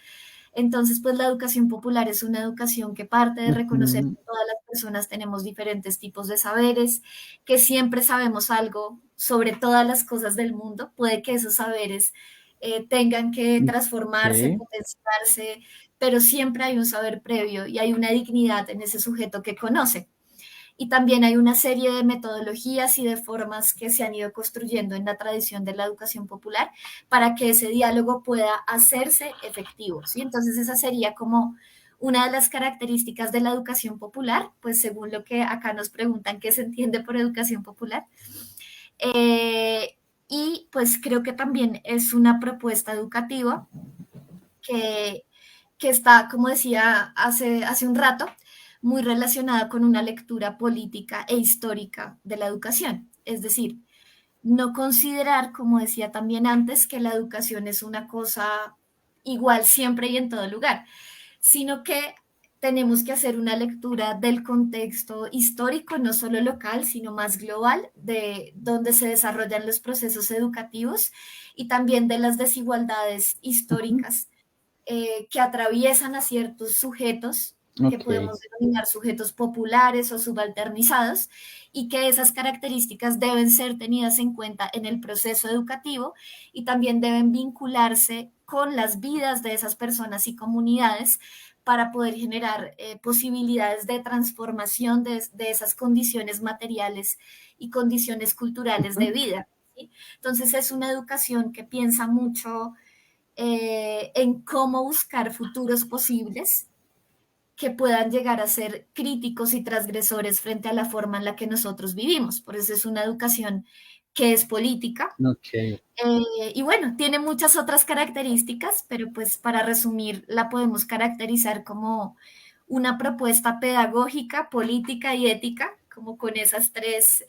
Entonces, pues la educación popular es una educación que parte de reconocer Ujú. que todas las personas tenemos diferentes tipos de saberes, que siempre sabemos algo sobre todas las cosas del mundo. Puede que esos saberes tengan que transformarse, Ok. potenciarse, pero siempre hay un saber previo y hay una dignidad en ese sujeto que conoce. Y también hay una serie de metodologías y de formas que se han ido construyendo en la tradición de la educación popular para que ese diálogo pueda hacerse efectivo, ¿sí? Entonces esa sería como una de las características de la educación popular, pues según lo que acá nos preguntan qué se entiende por educación popular. Eh, y pues creo que también es una propuesta educativa que, que está, como decía hace un rato, muy relacionada con una lectura política e histórica de la educación. Es decir, no considerar, como decía también antes, que la educación es una cosa igual siempre y en todo lugar, sino que tenemos que hacer una lectura del contexto histórico, no solo local, sino más global, de donde se desarrollan los procesos educativos y también de las desigualdades Ujú. históricas que atraviesan a ciertos sujetos que Ok. podemos denominar sujetos populares o subalternizados, y que esas características deben ser tenidas en cuenta en el proceso educativo y también deben vincularse con las vidas de esas personas y comunidades para poder generar posibilidades de transformación de esas condiciones materiales y condiciones culturales de Ujú. vida, ¿sí? Entonces es una educación que piensa mucho en cómo buscar futuros posibles que puedan llegar a ser críticos y transgresores frente a la forma en la que nosotros vivimos. Por eso es una educación que es política. Ok. Y bueno, tiene muchas otras características, pero pues para resumir, la podemos caracterizar como una propuesta pedagógica, política y ética, como con esas tres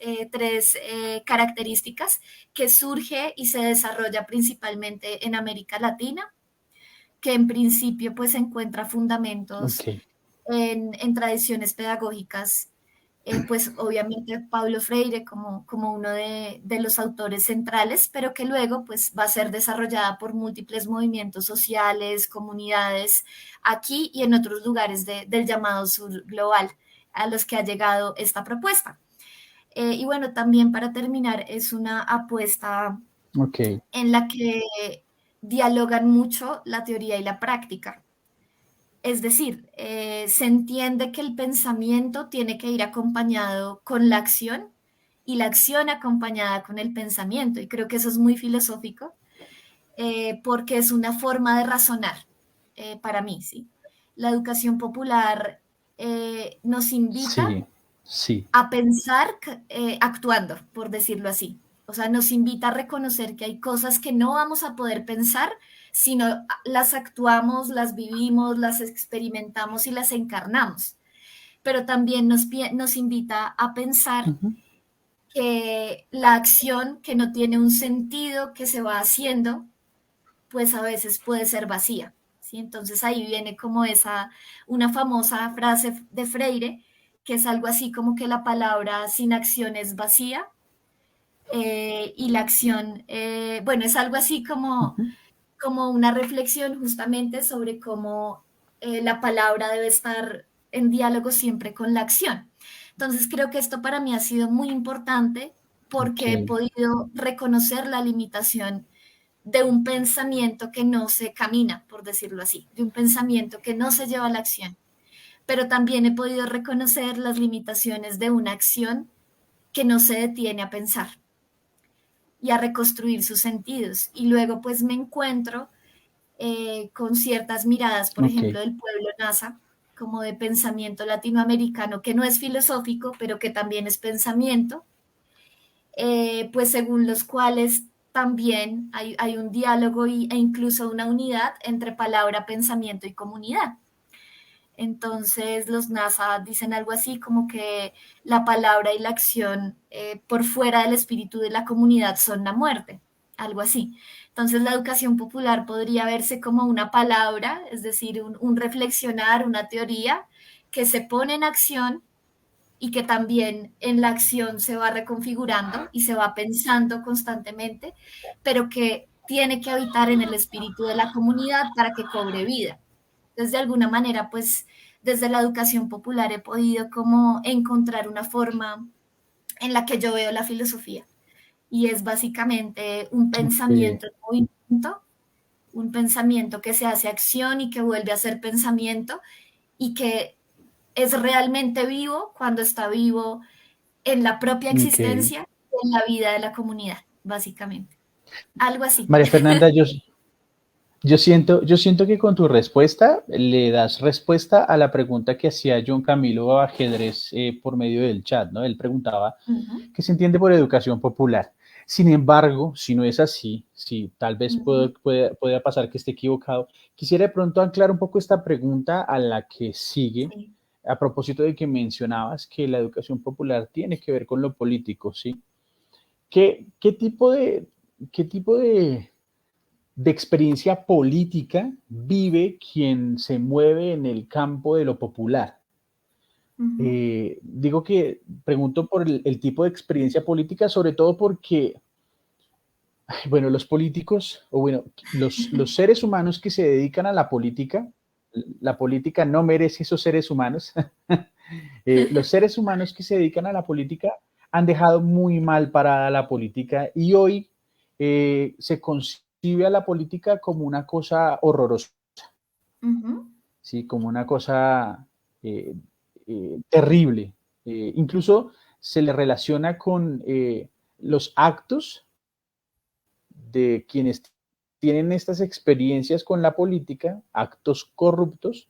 características, que surge y se desarrolla principalmente en América Latina, que en principio pues encuentra fundamentos Ok. en tradiciones pedagógicas, pues obviamente Paulo Freire como uno de los autores centrales, pero que luego pues va a ser desarrollada por múltiples movimientos sociales, comunidades, aquí y en otros lugares del llamado sur global a los que ha llegado esta propuesta. Y bueno, también para terminar, es una apuesta Ok. en la que dialogan mucho la teoría y la práctica. Es decir, se entiende que el pensamiento tiene que ir acompañado con la acción y la acción acompañada con el pensamiento. Y creo que eso es muy filosófico porque es una forma de razonar para mí, ¿sí? La educación popular nos invita Sí. Sí. a pensar actuando, por decirlo así. O sea, nos invita a reconocer que hay cosas que no vamos a poder pensar, sino las actuamos, las vivimos, las experimentamos y las encarnamos. Pero también nos invita a pensar Ujú. que la acción que no tiene un sentido que se va haciendo, pues a veces puede ser vacía. ¿Sí? Entonces ahí viene como una famosa frase de Freire, que es algo así como que la palabra sin acción es vacía y la acción, bueno, es algo así Ujú. como una reflexión justamente sobre cómo la palabra debe estar en diálogo siempre con la acción. Entonces creo que esto para mí ha sido muy importante porque he Ok, podido reconocer la limitación de un pensamiento que no se camina, por decirlo así, de un pensamiento que no se lleva a la acción. Pero también he podido reconocer las limitaciones de una acción que no se detiene a pensar y a reconstruir sus sentidos. Y luego pues me encuentro con ciertas miradas, por ok, ejemplo, del pueblo NASA, como de pensamiento latinoamericano, que no es filosófico, pero que también es pensamiento, pues según los cuales también hay un diálogo e incluso una unidad entre palabra, pensamiento y comunidad. Entonces los NASA dicen algo así como que la palabra y la acción por fuera del espíritu de la comunidad son la muerte, algo así. Entonces la educación popular podría verse como una palabra, es decir, un reflexionar, una teoría que se pone en acción y que también en la acción se va reconfigurando y se va pensando constantemente, pero que tiene que habitar en el espíritu de la comunidad para que cobre vida. Entonces, de alguna manera, pues desde la educación popular he podido como encontrar una forma en la que yo veo la filosofía y es básicamente un ok. pensamiento en movimiento, un pensamiento que se hace acción y que vuelve a ser pensamiento y que es realmente vivo cuando está vivo en la propia Ok. existencia, en la vida de la comunidad, básicamente. Algo así. María Fernanda, yo siento que con tu respuesta le das respuesta a la pregunta que hacía John Camilo Ajedrez por medio del chat, ¿no? Él preguntaba Ujú, qué se entiende por educación popular. Sin embargo, si no es así, si tal vez ujú, pueda pasar que esté equivocado, quisiera de pronto anclar un poco esta pregunta a la que sigue, sí. a propósito de que mencionabas que la educación popular tiene que ver con lo político, ¿sí? ¿Qué tipo de experiencia política vive quien se mueve en el campo de lo popular? Ujú, Digo que pregunto por el tipo de experiencia política, sobre todo porque, bueno, los políticos, o bueno, los seres humanos que se dedican a la política no merece esos seres humanos. Los seres humanos que se dedican a la política han dejado muy mal parada la política y hoy se concibe a la política como una cosa horrorosa, ujú. ¿sí? Como una cosa eh, terrible. Incluso se le relaciona con los actos de quienes tienen estas experiencias con la política, actos corruptos,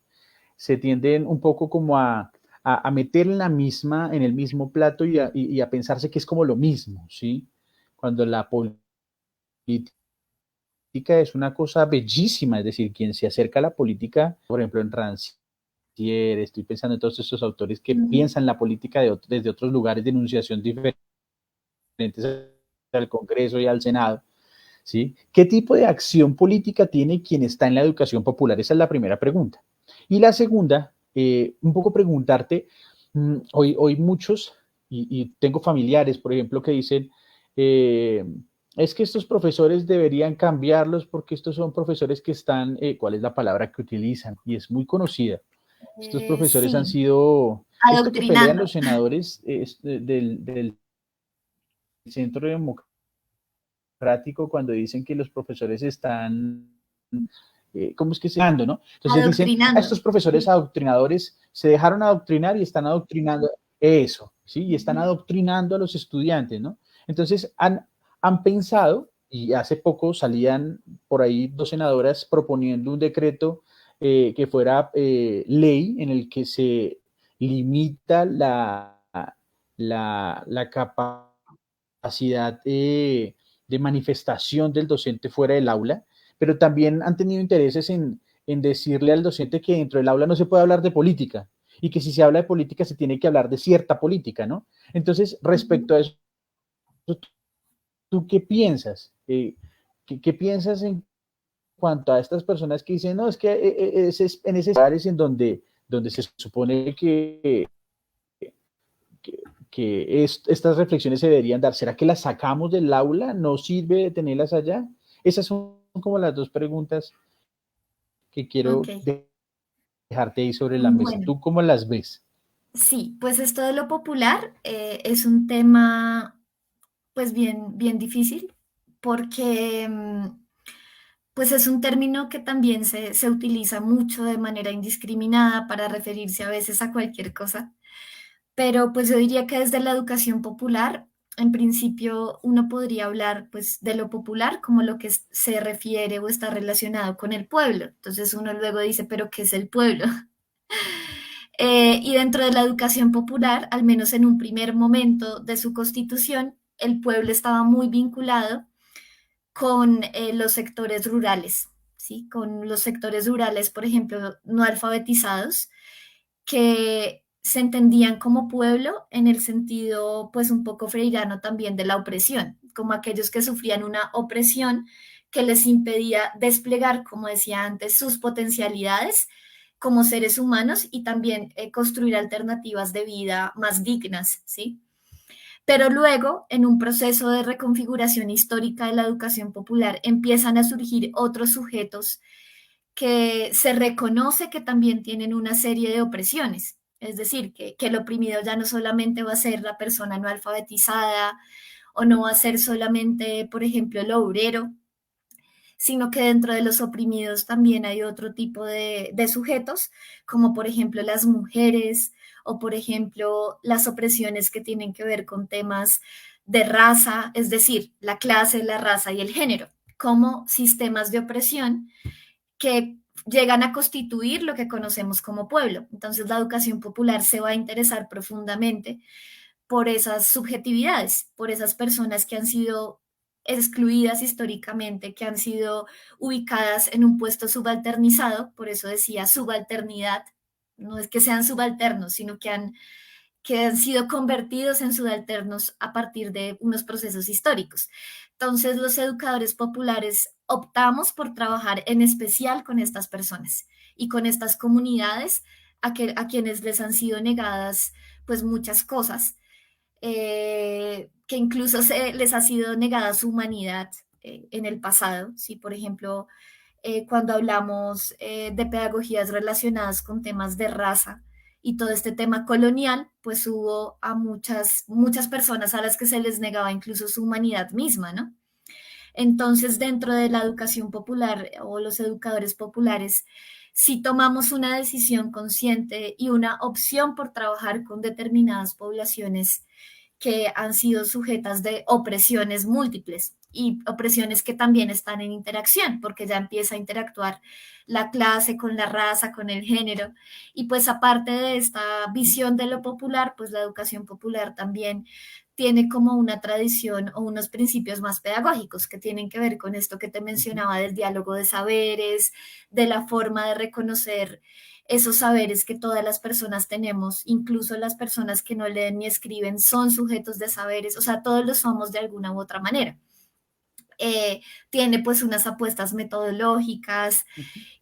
se tienden un poco como a meter en en el mismo plato y a pensarse que es como lo mismo, ¿sí? Cuando la política es una cosa bellísima, es decir, quien se acerca a la política, por ejemplo, en Rancière, estoy pensando en todos estos autores que Ujú. piensan la política desde otros lugares de enunciación diferentes al Congreso y al Senado, ¿sí? ¿Qué tipo de acción política tiene quien está en la educación popular? Esa es la primera pregunta. Y la segunda, un poco preguntarte, hoy muchos, y tengo familiares, por ejemplo, que dicen, eh, es que estos profesores deberían cambiarlos porque estos son profesores que están, ¿cuál es la palabra que utilizan? Y es muy conocida. Estos profesores han Sí, sido, esto que pelean adoctrinando. los senadores del Centro Democrático cuando dicen que los profesores están, ¿cómo es que se llama? ¿No? Entonces dicen, a Adoctrinando. estos profesores Sí. adoctrinadores se dejaron adoctrinar y están adoctrinando eso, ¿sí? Y están Ujú, adoctrinando a los estudiantes, ¿no? Entonces han pensado, y hace poco salían por ahí dos senadoras proponiendo un decreto que fuera ley en el que se limita la capacidad de manifestación del docente fuera del aula, pero también han tenido intereses en decirle al docente que dentro del aula no se puede hablar de política y que si se habla de política se tiene que hablar de cierta política, ¿no? Entonces, ujú. respecto a eso, ¿tú qué piensas? ¿Qué piensas en cuanto a estas personas que dicen, no, es que en esos lugares en donde se supone estas reflexiones se deberían dar? ¿Será que las sacamos del aula? ¿No sirve de tenerlas allá? Esas son como las dos preguntas que Ok, quiero dejarte ahí sobre la mesa. bueno, ¿Tú cómo las ves? sí, pues esto de lo popular es un tema pues bien difícil, porque pues es un término que también se utiliza mucho de manera indiscriminada para referirse a veces a cualquier cosa, pero pues yo diría que desde la educación popular, en principio uno podría hablar pues de lo popular como lo que se refiere o está relacionado con el pueblo. Entonces uno luego dice, pero ¿qué es el pueblo? Y dentro de la educación popular, al menos en un primer momento de su constitución, el pueblo estaba muy vinculado con los sectores rurales, ¿sí? Con los sectores rurales, por ejemplo, no alfabetizados, que se entendían como pueblo en el sentido, pues un poco freirano también de la opresión, como aquellos que sufrían una opresión que les impedía desplegar, como decía antes, sus potencialidades como seres humanos y también construir alternativas de vida más dignas, ¿sí? Pero luego, en un proceso de reconfiguración histórica de la educación popular, empiezan a surgir otros sujetos que se reconoce que también tienen una serie de opresiones. Es decir, que el oprimido ya no solamente va a ser la persona no alfabetizada o no va a ser solamente, por ejemplo, el obrero, sino que dentro de los oprimidos también hay otro tipo de sujetos, como por ejemplo las mujeres o por ejemplo las opresiones que tienen que ver con temas de raza, es decir, la clase, la raza y el género, como sistemas de opresión que llegan a constituir lo que conocemos como pueblo. Entonces la educación popular se va a interesar profundamente por esas subjetividades, por esas personas que han sido excluidas históricamente, que han sido ubicadas en un puesto subalternizado, por eso decía subalternidad, no es que sean subalternos, sino que han sido convertidos en subalternos a partir de unos procesos históricos. Entonces, los educadores populares optamos por trabajar en especial con estas personas y con estas comunidades a quienes les han sido negadas pues muchas cosas, que incluso les ha sido negada su humanidad en el pasado. ¿Sí? Por ejemplo, cuando hablamos de pedagogías relacionadas con temas de raza y todo este tema colonial, pues hubo a muchas personas a las que se les negaba incluso su humanidad misma, ¿no? Entonces, dentro de la educación popular o los educadores populares, si tomamos una decisión consciente y una opción por trabajar con determinadas poblaciones que han sido sujetas de opresiones múltiples y opresiones que también están en interacción, porque ya empieza a interactuar la clase con la raza, con el género. Y pues aparte de esta visión de lo popular, pues la educación popular también tiene como una tradición o unos principios más pedagógicos que tienen que ver con esto que te Ujú. mencionaba del diálogo de saberes, de la forma de reconocer esos saberes que todas las personas tenemos, incluso las personas que no leen ni escriben, son sujetos de saberes, o sea, todos lo somos de alguna u otra manera. Tiene pues unas apuestas metodológicas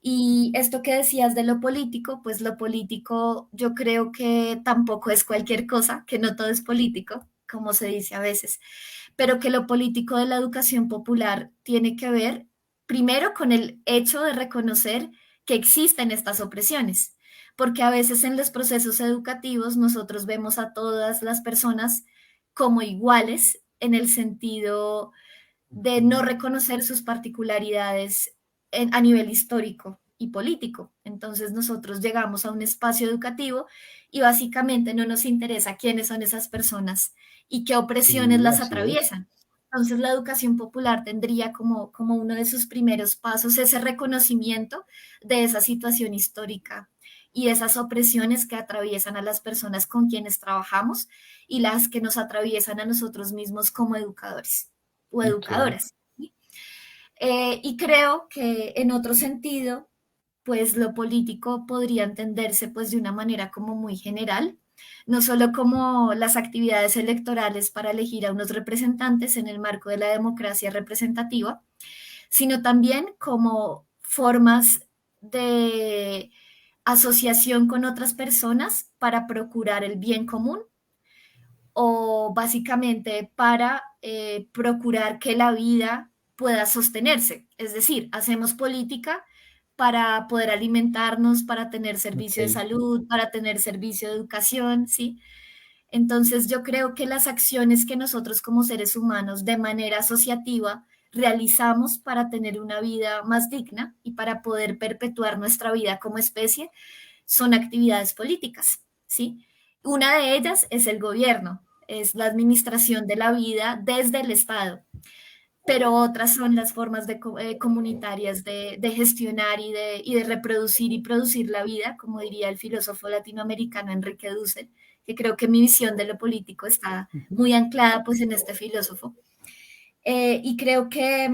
y esto que decías de lo político, pues lo político yo creo que tampoco es cualquier cosa, que no todo es político, como se dice a veces, pero que lo político de la educación popular tiene que ver primero con el hecho de reconocer que existen estas opresiones, porque a veces en los procesos educativos nosotros vemos a todas las personas como iguales en el sentido de no Ujú. reconocer sus particularidades a nivel histórico y político. Entonces nosotros llegamos a un espacio educativo y básicamente no nos interesa quiénes son esas personas y qué opresiones Sí, las así es. atraviesan. Entonces la educación popular tendría como uno de sus primeros pasos ese reconocimiento de esa situación histórica y esas opresiones que atraviesan a las personas con quienes trabajamos y las que nos atraviesan a nosotros mismos como educadores o Ok, educadoras. ¿Sí? Y creo que en otro sentido, pues lo político podría entenderse pues de una manera como muy general, no solo como las actividades electorales para elegir a unos representantes en el marco de la democracia representativa, sino también como formas de asociación con otras personas para procurar el bien común o básicamente para procurar que la vida pueda sostenerse. Es decir, hacemos política para poder alimentarnos, para tener servicio de ok. salud, para tener servicio de educación, ¿sí? Entonces yo creo que las acciones que nosotros como seres humanos de manera asociativa realizamos para tener una vida más digna y para poder perpetuar nuestra vida como especie son actividades políticas, ¿sí? Una de ellas es el gobierno, es la administración de la vida desde el Estado, pero otras son las formas comunitarias de gestionar y de reproducir y producir la vida, como diría el filósofo latinoamericano Enrique Dussel, que creo que mi visión de lo político está Ujú. muy anclada pues en este filósofo. Y creo que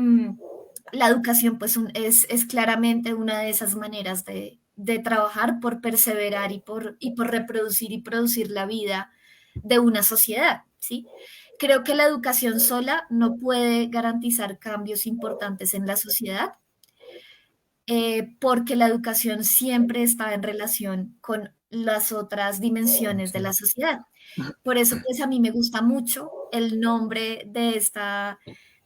la educación pues es claramente una de esas maneras de trabajar por perseverar y por reproducir y producir la vida de una sociedad, ¿sí? Creo que la educación sola no puede garantizar cambios importantes en la sociedad, porque la educación siempre está en relación con las otras dimensiones de la Sí. sociedad. Por eso, pues a mí me gusta mucho el nombre de esta,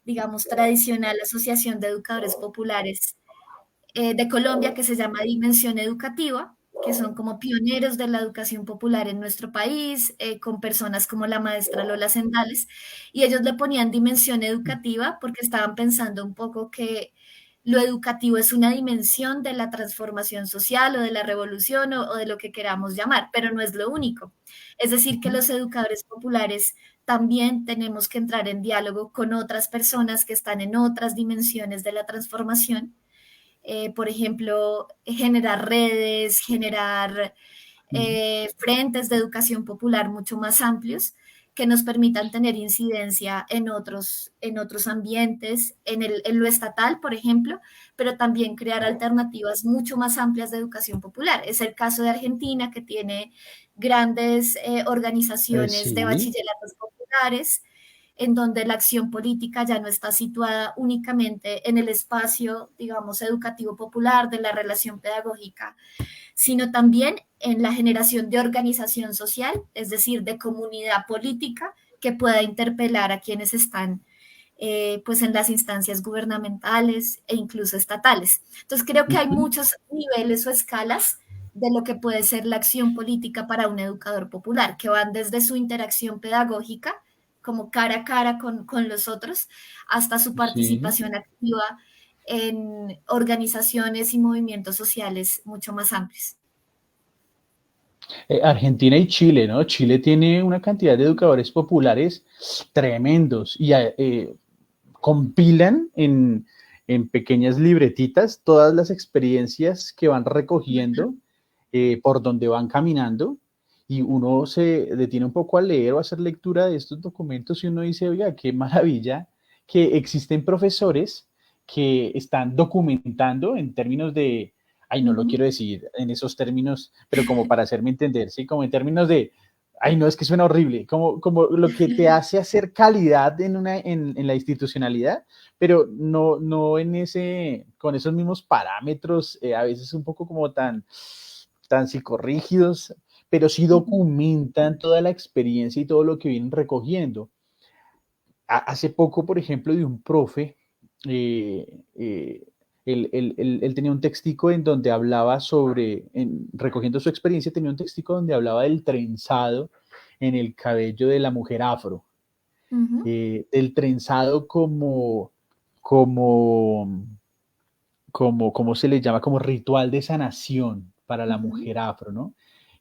digamos, tradicional Asociación de Educadores Populares de Colombia, que se llama Dimensión Educativa, que son como pioneros de la educación popular en nuestro país, con personas como la maestra Lola Sendales, y ellos le ponían dimensión educativa porque estaban pensando un poco que lo educativo es una dimensión de la transformación social o de la revolución o de lo que queramos llamar, pero no es lo único. Es decir, que Ujú. los educadores populares también tenemos que entrar en diálogo con otras personas que están en otras dimensiones de la transformación, por ejemplo, generar redes, generar Ujú. frentes de educación popular mucho más amplios que nos permitan tener incidencia en otros ambientes, en lo estatal, por ejemplo, pero también crear alternativas mucho más amplias de educación popular. Es el caso de Argentina, que tiene grandes organizaciones de Sí. bachilleratos populares, en donde la acción política ya no está situada únicamente en el espacio, digamos, educativo popular de la relación pedagógica, sino también en la generación de organización social, es decir, de comunidad política que pueda interpelar a quienes están pues en las instancias gubernamentales e incluso estatales. Entonces creo que hay Ujú. muchos niveles o escalas de lo que puede ser la acción política para un educador popular, que van desde su interacción pedagógica, como cara a cara con los otros, hasta su Sí. participación activa en organizaciones y movimientos sociales mucho más amplios. Argentina y Chile, ¿no? Chile tiene una cantidad de educadores populares tremendos y compilan en pequeñas libretitas todas las experiencias que van recogiendo por donde van caminando y uno se detiene un poco a leer o a hacer lectura de estos documentos y uno dice, oiga, qué maravilla que existen profesores que están documentando en términos de, ay, no lo Ujú. quiero decir en esos términos, pero como para hacerme entender, ¿sí? Como en términos de, ay, no, es que suena horrible, como lo que te hace hacer calidad en la institucionalidad, pero no en con esos mismos parámetros, a veces un poco como tan psicorrígidos, pero sí Ujú. documentan toda la experiencia y todo lo que vienen recogiendo. Hace poco, por ejemplo, de un profe, eh, eh, él tenía un textico en donde hablaba recogiendo su experiencia, tenía un textico donde hablaba del trenzado en el cabello de la mujer afro, Ujú. del trenzado como, ¿cómo se le llama? Como ritual de sanación para la Ujú. mujer afro, ¿no?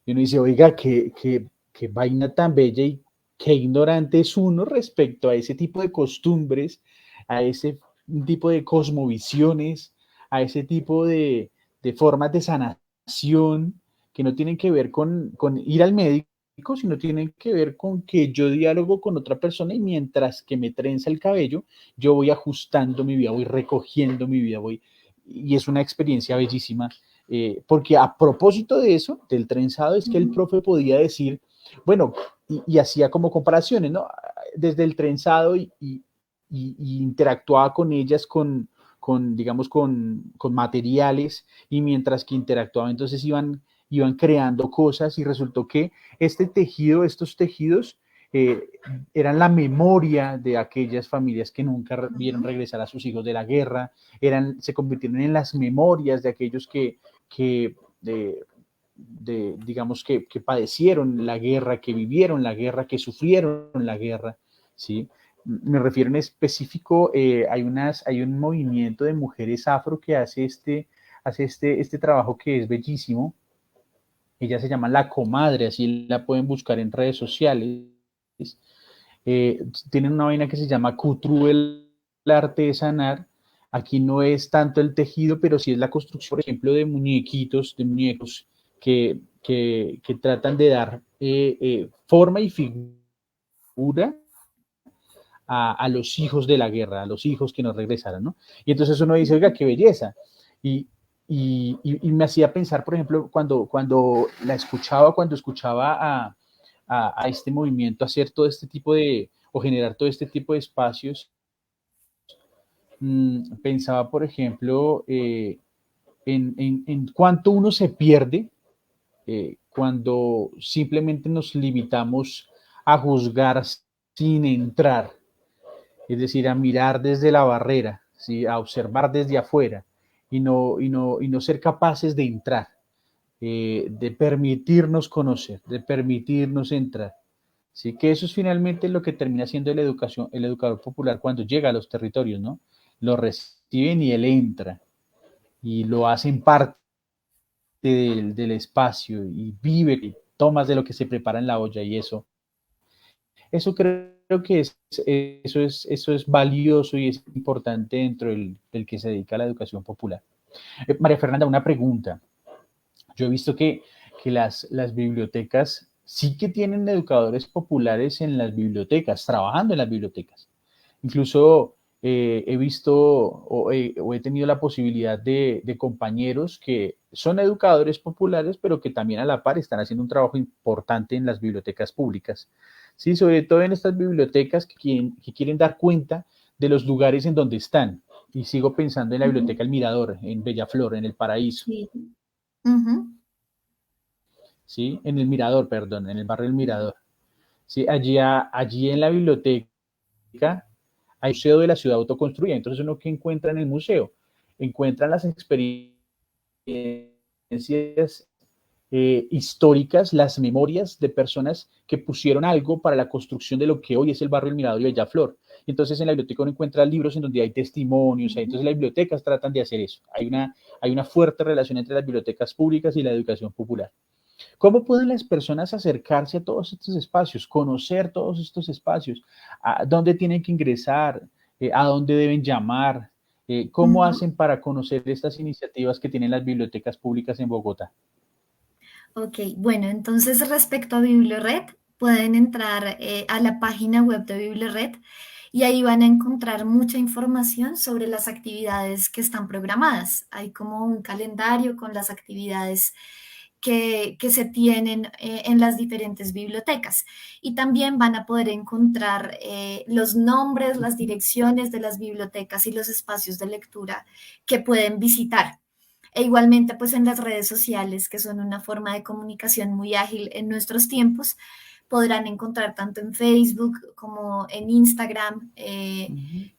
Y uno dice, oiga, qué vaina tan bella y qué ignorante es uno respecto a ese tipo de costumbres, a ese tipo de cosmovisiones, a ese tipo de formas de sanación que no tienen que ver con ir al médico, sino tienen que ver con que yo diálogo con otra persona y mientras que me trenza el cabello, yo voy ajustando mi vida, voy recogiendo mi vida, y es una experiencia bellísima, porque a propósito de eso, del trenzado, es que el Ujú. profe podía decir, bueno, y hacía como comparaciones, ¿no? Desde el trenzado y interactuaba con ellas digamos, con materiales, y mientras que interactuaba, entonces iban creando cosas y resultó que estos tejidos, eh, eran la memoria de aquellas familias que nunca vieron Ujú. regresar a sus hijos de la guerra, se convirtieron en las memorias de aquellos que digamos, que padecieron la guerra, que vivieron la guerra, que sufrieron la guerra, ¿sí? Me refiero en específico, hay un movimiento de mujeres afro que hace este trabajo que es bellísimo. Ella se llama La Comadre, así la pueden buscar en redes sociales. Tienen una vaina que se llama Couture, el artesanar. Aquí no es tanto el tejido, pero sí es la construcción, por ejemplo, de muñequitos, de muñecos que tratan de dar forma y figura a los hijos de la guerra, a los hijos que nos regresaron, ¿no? Y entonces uno dice, oiga, qué belleza. Y, y me hacía pensar, por ejemplo, cuando escuchaba a este movimiento hacer todo este tipo de, o generar todo este tipo de espacios, pensaba, por ejemplo, en cuánto uno se pierde cuando simplemente nos limitamos a juzgar sin entrar, es decir, a mirar desde la barrera, ¿sí? A observar desde afuera y no ser capaces de entrar, de permitirnos conocer, de permitirnos entrar. ¿Sí? Que eso es finalmente lo que termina siendo la educación, el educador popular cuando llega a los territorios, ¿no? Lo reciben y él entra y lo hacen parte del espacio y vive y tomas de lo que se prepara en la olla y eso creo que eso es valioso y es importante dentro del que se dedica a la educación popular. María Fernanda, una pregunta. Yo he visto que las bibliotecas sí que tienen educadores populares en las bibliotecas, trabajando en las bibliotecas. Incluso he visto o he tenido la posibilidad de compañeros que son educadores populares, pero que también a la par están haciendo un trabajo importante en las bibliotecas públicas. Sí, sobre todo en estas bibliotecas que quieren dar cuenta de los lugares en donde están. Y sigo pensando en la Biblioteca El Mirador, en Bellaflor, en El Paraíso. Sí. Ujú. ¿Sí? En el Mirador, perdón, en el barrio del Mirador. ¿Sí? Allí en la biblioteca hay un museo de la ciudad autoconstruida. Entonces, uno que encuentra en el museo, encuentra las experiencias históricas, las memorias de personas que pusieron algo para la construcción de lo que hoy es el barrio del Mirador y Bellaflor. Entonces, en la biblioteca uno encuentra libros en donde hay testimonios. Entonces, las bibliotecas tratan de hacer eso. Hay una fuerte relación entre las bibliotecas públicas y la educación popular. ¿Cómo pueden las personas acercarse a todos estos espacios, conocer todos estos espacios? ¿A dónde tienen que ingresar? ¿A dónde deben llamar? ¿Cómo Ujú. hacen para conocer estas iniciativas que tienen las bibliotecas públicas en Bogotá? Ok, bueno, entonces respecto a BiblioRed, pueden entrar a la página web de BiblioRed y ahí van a encontrar mucha información sobre las actividades que están programadas. Hay como un calendario con las actividades que se tienen en las diferentes bibliotecas. Y también van a poder encontrar los nombres, las direcciones de las bibliotecas y los espacios de lectura que pueden visitar. E igualmente, pues en las redes sociales, que son una forma de comunicación muy ágil en nuestros tiempos, podrán encontrar tanto en Facebook como en Instagram,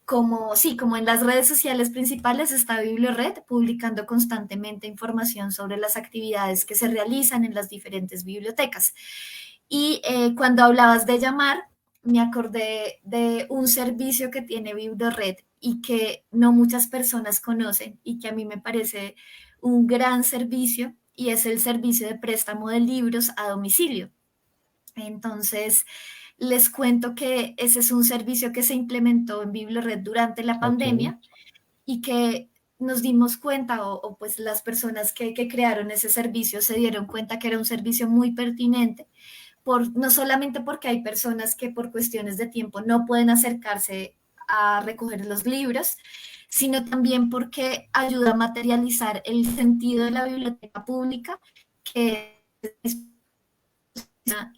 como, sí, como en las redes sociales principales está BiblioRed publicando constantemente información sobre las actividades que se realizan en las diferentes bibliotecas. Y cuando hablabas de llamar, me acordé de un servicio que tiene BiblioRed y que no muchas personas conocen y que a mí me parece un gran servicio y es el servicio de préstamo de libros a domicilio. Entonces, les cuento que ese es un servicio que se implementó en BiblioRed durante la Ok, pandemia y que nos dimos cuenta, pues las personas que crearon ese servicio se dieron cuenta que era un servicio muy pertinente, no solamente porque hay personas que por cuestiones de tiempo no pueden acercarse a recoger los libros, sino también porque ayuda a materializar el sentido de la biblioteca pública, que es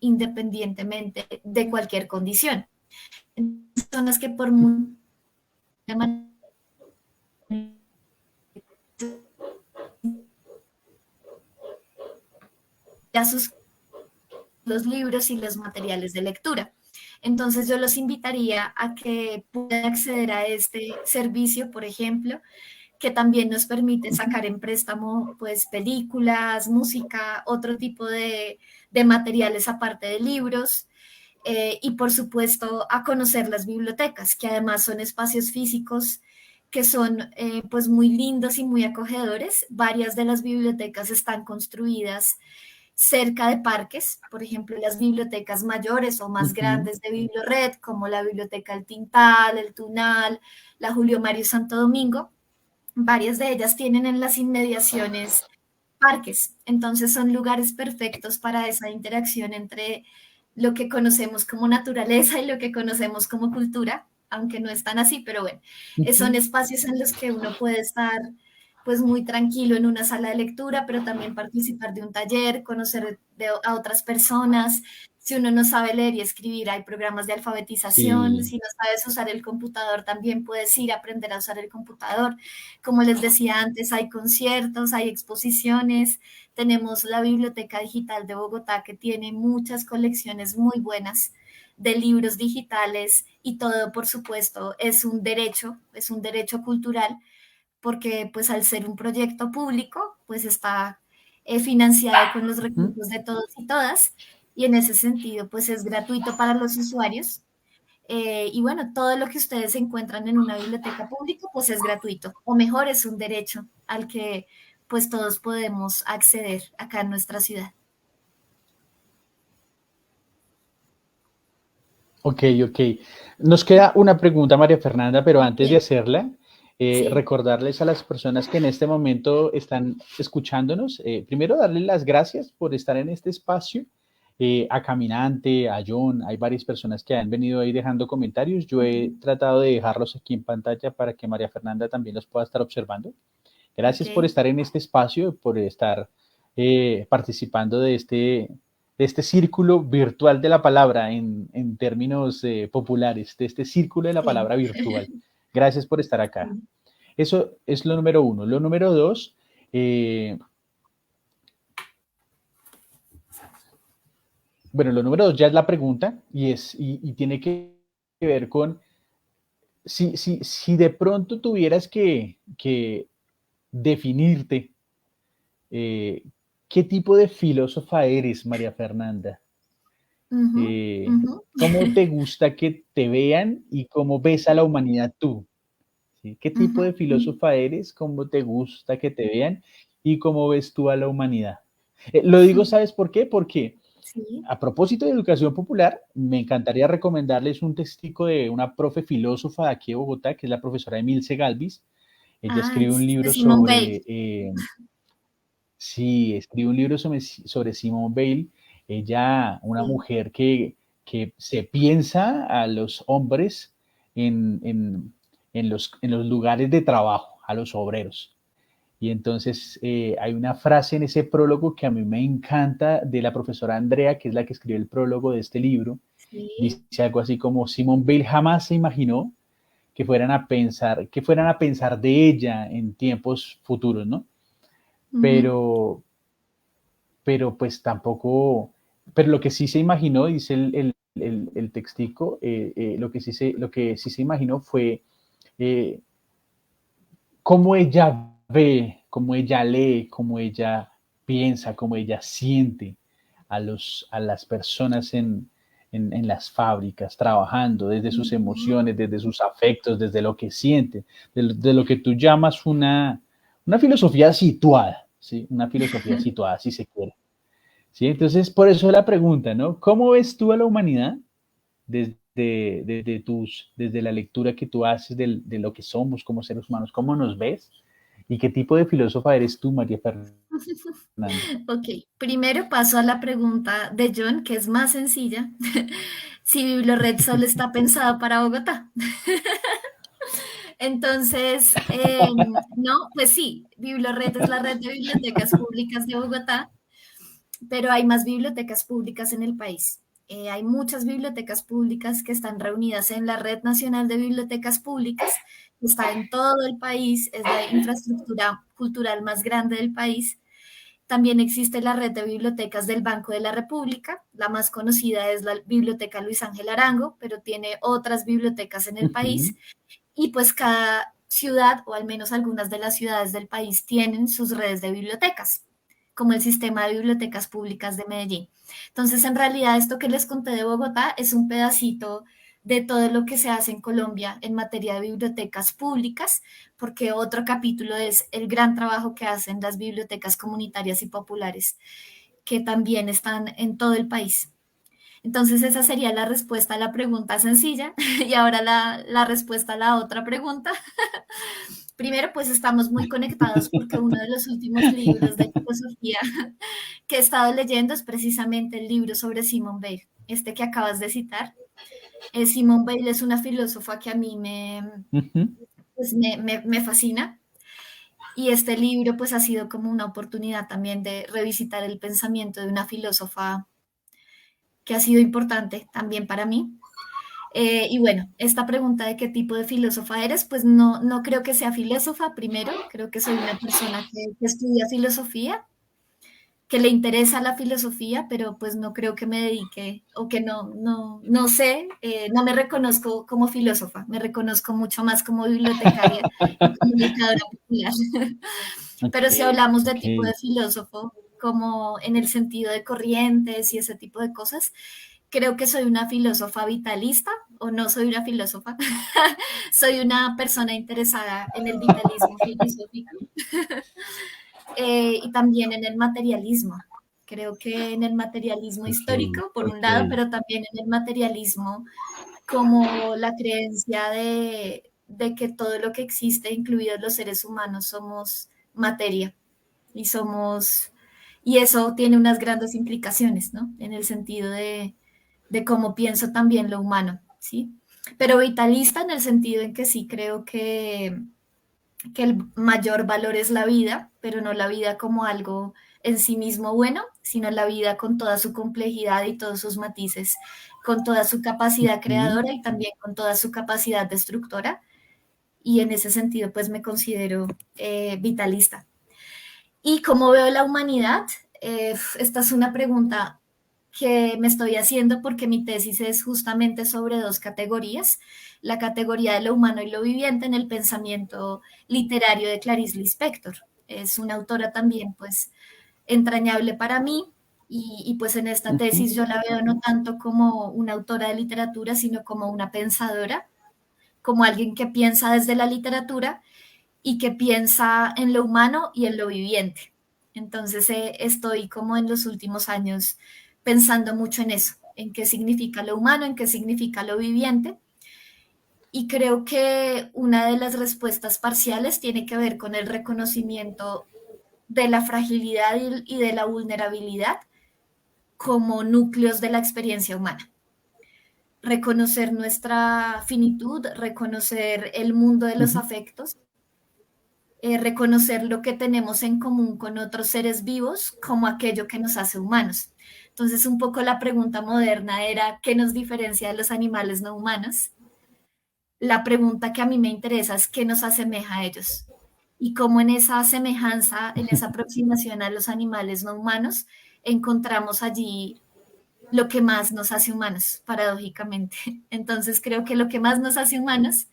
independientemente de cualquier condición. Personas que por mucha sus los libros y los materiales de lectura. Entonces yo los invitaría a que puedan acceder a este servicio, por ejemplo, que también nos permite sacar en préstamo pues películas, música, otro tipo de materiales aparte de libros. Y por supuesto a conocer las bibliotecas, que además son espacios físicos que son pues muy lindos y muy acogedores. Varias de las bibliotecas están construidas cerca de parques, por ejemplo, las bibliotecas mayores o más Ujú. grandes de Bibliored, como la Biblioteca El Tintal, el Tunal, la Julio Mario Santo Domingo, varias de ellas tienen en las inmediaciones parques, entonces son lugares perfectos para esa interacción entre lo que conocemos como naturaleza y lo que conocemos como cultura, aunque no es tan así, pero bueno, son Ujú. espacios en los que uno puede estar pues muy tranquilo en una sala de lectura, pero también participar de un taller, conocer a otras personas. Si uno no sabe leer y escribir, hay programas de alfabetización. Sí, Si no sabes usar el computador, también puedes ir a aprender a usar el computador. Como les decía antes, hay conciertos, hay exposiciones. Tenemos la Biblioteca Digital de Bogotá, que tiene muchas colecciones muy buenas de libros digitales y todo, por supuesto, es un derecho cultural porque pues al ser un proyecto público, pues está financiado con los ujú. recursos de todos y todas y en ese sentido pues es gratuito para los usuarios. Y bueno, todo lo que ustedes encuentran en una biblioteca pública pues es gratuito o mejor es un derecho al que pues todos podemos acceder acá en nuestra ciudad. Ok, ok. Nos queda una pregunta, María Fernanda, pero antes de Bien, hacerla, sí, recordarles a las personas que en este momento están escuchándonos, primero darles las gracias por estar en este espacio, a Caminante, a John, hay varias personas que han venido ahí dejando comentarios. Yo he tratado de dejarlos aquí en pantalla para que María Fernanda también los pueda estar observando. ok. Gracias por estar en este espacio, por estar participando de este círculo virtual de la palabra en términos populares, de este círculo de la Sí. palabra virtual. Gracias por estar acá. Sí. Eso es lo número uno. Lo número dos, eh, bueno, lo número dos ya es la pregunta y tiene que ver con si de pronto tuvieras que definirte, eh, ¿qué tipo de filósofa eres, María Fernanda? Ujú, Eh, ujú. ¿Cómo te gusta que te vean y cómo ves a la humanidad tú? ¿Sí? ¿Qué tipo Ujú, de ujú. filósofa eres? ¿Cómo te gusta que te vean y cómo ves tú a la humanidad? Lo digo, ¿sabes por qué? Porque Sí. a propósito de educación popular, me encantaría recomendarles un textico de una profe filósofa de aquí de Bogotá, que es la profesora Emilce Galvis. Ella Ah, escribe un de libro Simone Weil. sobre, sí, escribe un libro sobre Simone Weil. Ella, una Sí. mujer que se piensa a los hombres en, en, en los lugares de trabajo, a los obreros. Y entonces hay una frase en ese prólogo que a mí me encanta de la profesora Andrea, que es la que escribió el prólogo de este libro. Sí. Dice algo así como, Simone Weil jamás se imaginó que fueran a pensar de ella en tiempos futuros, ¿no? Ujú. Pero, pero pues tampoco, pero lo que sí se imaginó, dice el textico, lo que sí se imaginó fue eh, cómo ella ve, cómo ella lee, cómo ella piensa, cómo ella siente a las personas en las fábricas, trabajando desde sus Ujú. emociones, desde sus afectos, desde lo que siente, de lo que tú llamas una filosofía situada, ¿sí? Una filosofía situada, si se quiere. ¿Sí? Entonces, por eso la pregunta, ¿no? ¿Cómo ves tú a la humanidad desde la lectura que tú haces de lo que somos como seres humanos? ¿Cómo nos ves? ¿Y qué tipo de filósofa eres tú, María Fernanda? Ok, primero paso a la pregunta de John, que es más sencilla. Si Biblored solo está pensado para Bogotá. Entonces, no, pues sí, Biblored es la red de bibliotecas públicas de Bogotá, pero hay más bibliotecas públicas en el país. Hay muchas bibliotecas públicas que están reunidas en la Red Nacional de Bibliotecas Públicas, que está en todo el país, es la infraestructura cultural más grande del país. También existe la red de bibliotecas del Banco de la República. La más conocida es la Biblioteca Luis Ángel Arango, pero tiene otras bibliotecas en el Uh -huh. país. Y pues cada ciudad, o al menos algunas de las ciudades del país, tienen sus redes de bibliotecas, como el Sistema de Bibliotecas Públicas de Medellín. Entonces, en realidad, esto que les conté de Bogotá es un pedacito de todo lo que se hace en Colombia en materia de bibliotecas públicas, porque otro capítulo es el gran trabajo que hacen las bibliotecas comunitarias y populares, que también están en todo el país. Entonces, esa sería la respuesta a la pregunta sencilla. Y ahora la respuesta a la otra pregunta. Primero, pues estamos muy conectados porque uno de los últimos libros de filosofía que he estado leyendo es precisamente el libro sobre Simone Weil, este que acabas de citar. Simone Weil es una filósofa que a mí Ujú. pues me fascina, y este libro pues ha sido como una oportunidad también de revisitar el pensamiento de una filósofa que ha sido importante también para mí. Y bueno, esta pregunta de qué tipo de filósofa eres, pues no creo que sea filósofa primero, creo que soy una persona que estudia filosofía, que le interesa la filosofía, pero pues no creo que me dedique o que no sé, no me reconozco como filósofa, me reconozco mucho más como bibliotecaria y comunicadora popular. Ok, Pero si hablamos de ok. tipo de filósofo, como en el sentido de corrientes y ese tipo de cosas, creo que soy una filósofa vitalista o no soy una filósofa. Soy una persona interesada en el vitalismo filosófico y también en el materialismo. Creo que en el materialismo Ok, histórico, por un ok. lado, pero también en el materialismo como la creencia de que todo lo que existe, incluidos los seres humanos, somos materia y somos, y eso tiene unas grandes implicaciones, ¿no? En el sentido de cómo pienso también lo humano, ¿sí? Pero vitalista en el sentido en que sí creo que el mayor valor es la vida, pero no la vida como algo en sí mismo bueno, sino la vida con toda su complejidad y todos sus matices, con toda su capacidad Ujú. creadora y también con toda su capacidad destructora. Y en ese sentido, pues me considero vitalista. ¿Y cómo veo la humanidad? Esta es una pregunta que me estoy haciendo porque mi tesis es justamente sobre dos categorías, la categoría de lo humano y lo viviente en el pensamiento literario de Clarice Lispector. Es una autora también, pues, entrañable para mí pues en esta Ujú. tesis yo la veo no tanto como una autora de literatura, sino como una pensadora, como alguien que piensa desde la literatura y que piensa en lo humano y en lo viviente. Entonces estoy como en los últimos años pensando mucho en eso, en qué significa lo humano, en qué significa lo viviente. Y creo que una de las respuestas parciales tiene que ver con el reconocimiento de la fragilidad y de la vulnerabilidad como núcleos de la experiencia humana. Reconocer nuestra finitud, reconocer el mundo de los Ujú. afectos, reconocer lo que tenemos en común con otros seres vivos como aquello que nos hace humanos. Entonces, un poco la pregunta moderna era, ¿qué nos diferencia de los animales no humanos? La pregunta que a mí me interesa es, ¿qué nos asemeja a ellos? Y cómo en esa semejanza, en esa aproximación a los animales no humanos, encontramos allí lo que más nos hace humanos, paradójicamente. Entonces, creo que lo que más nos hace humanos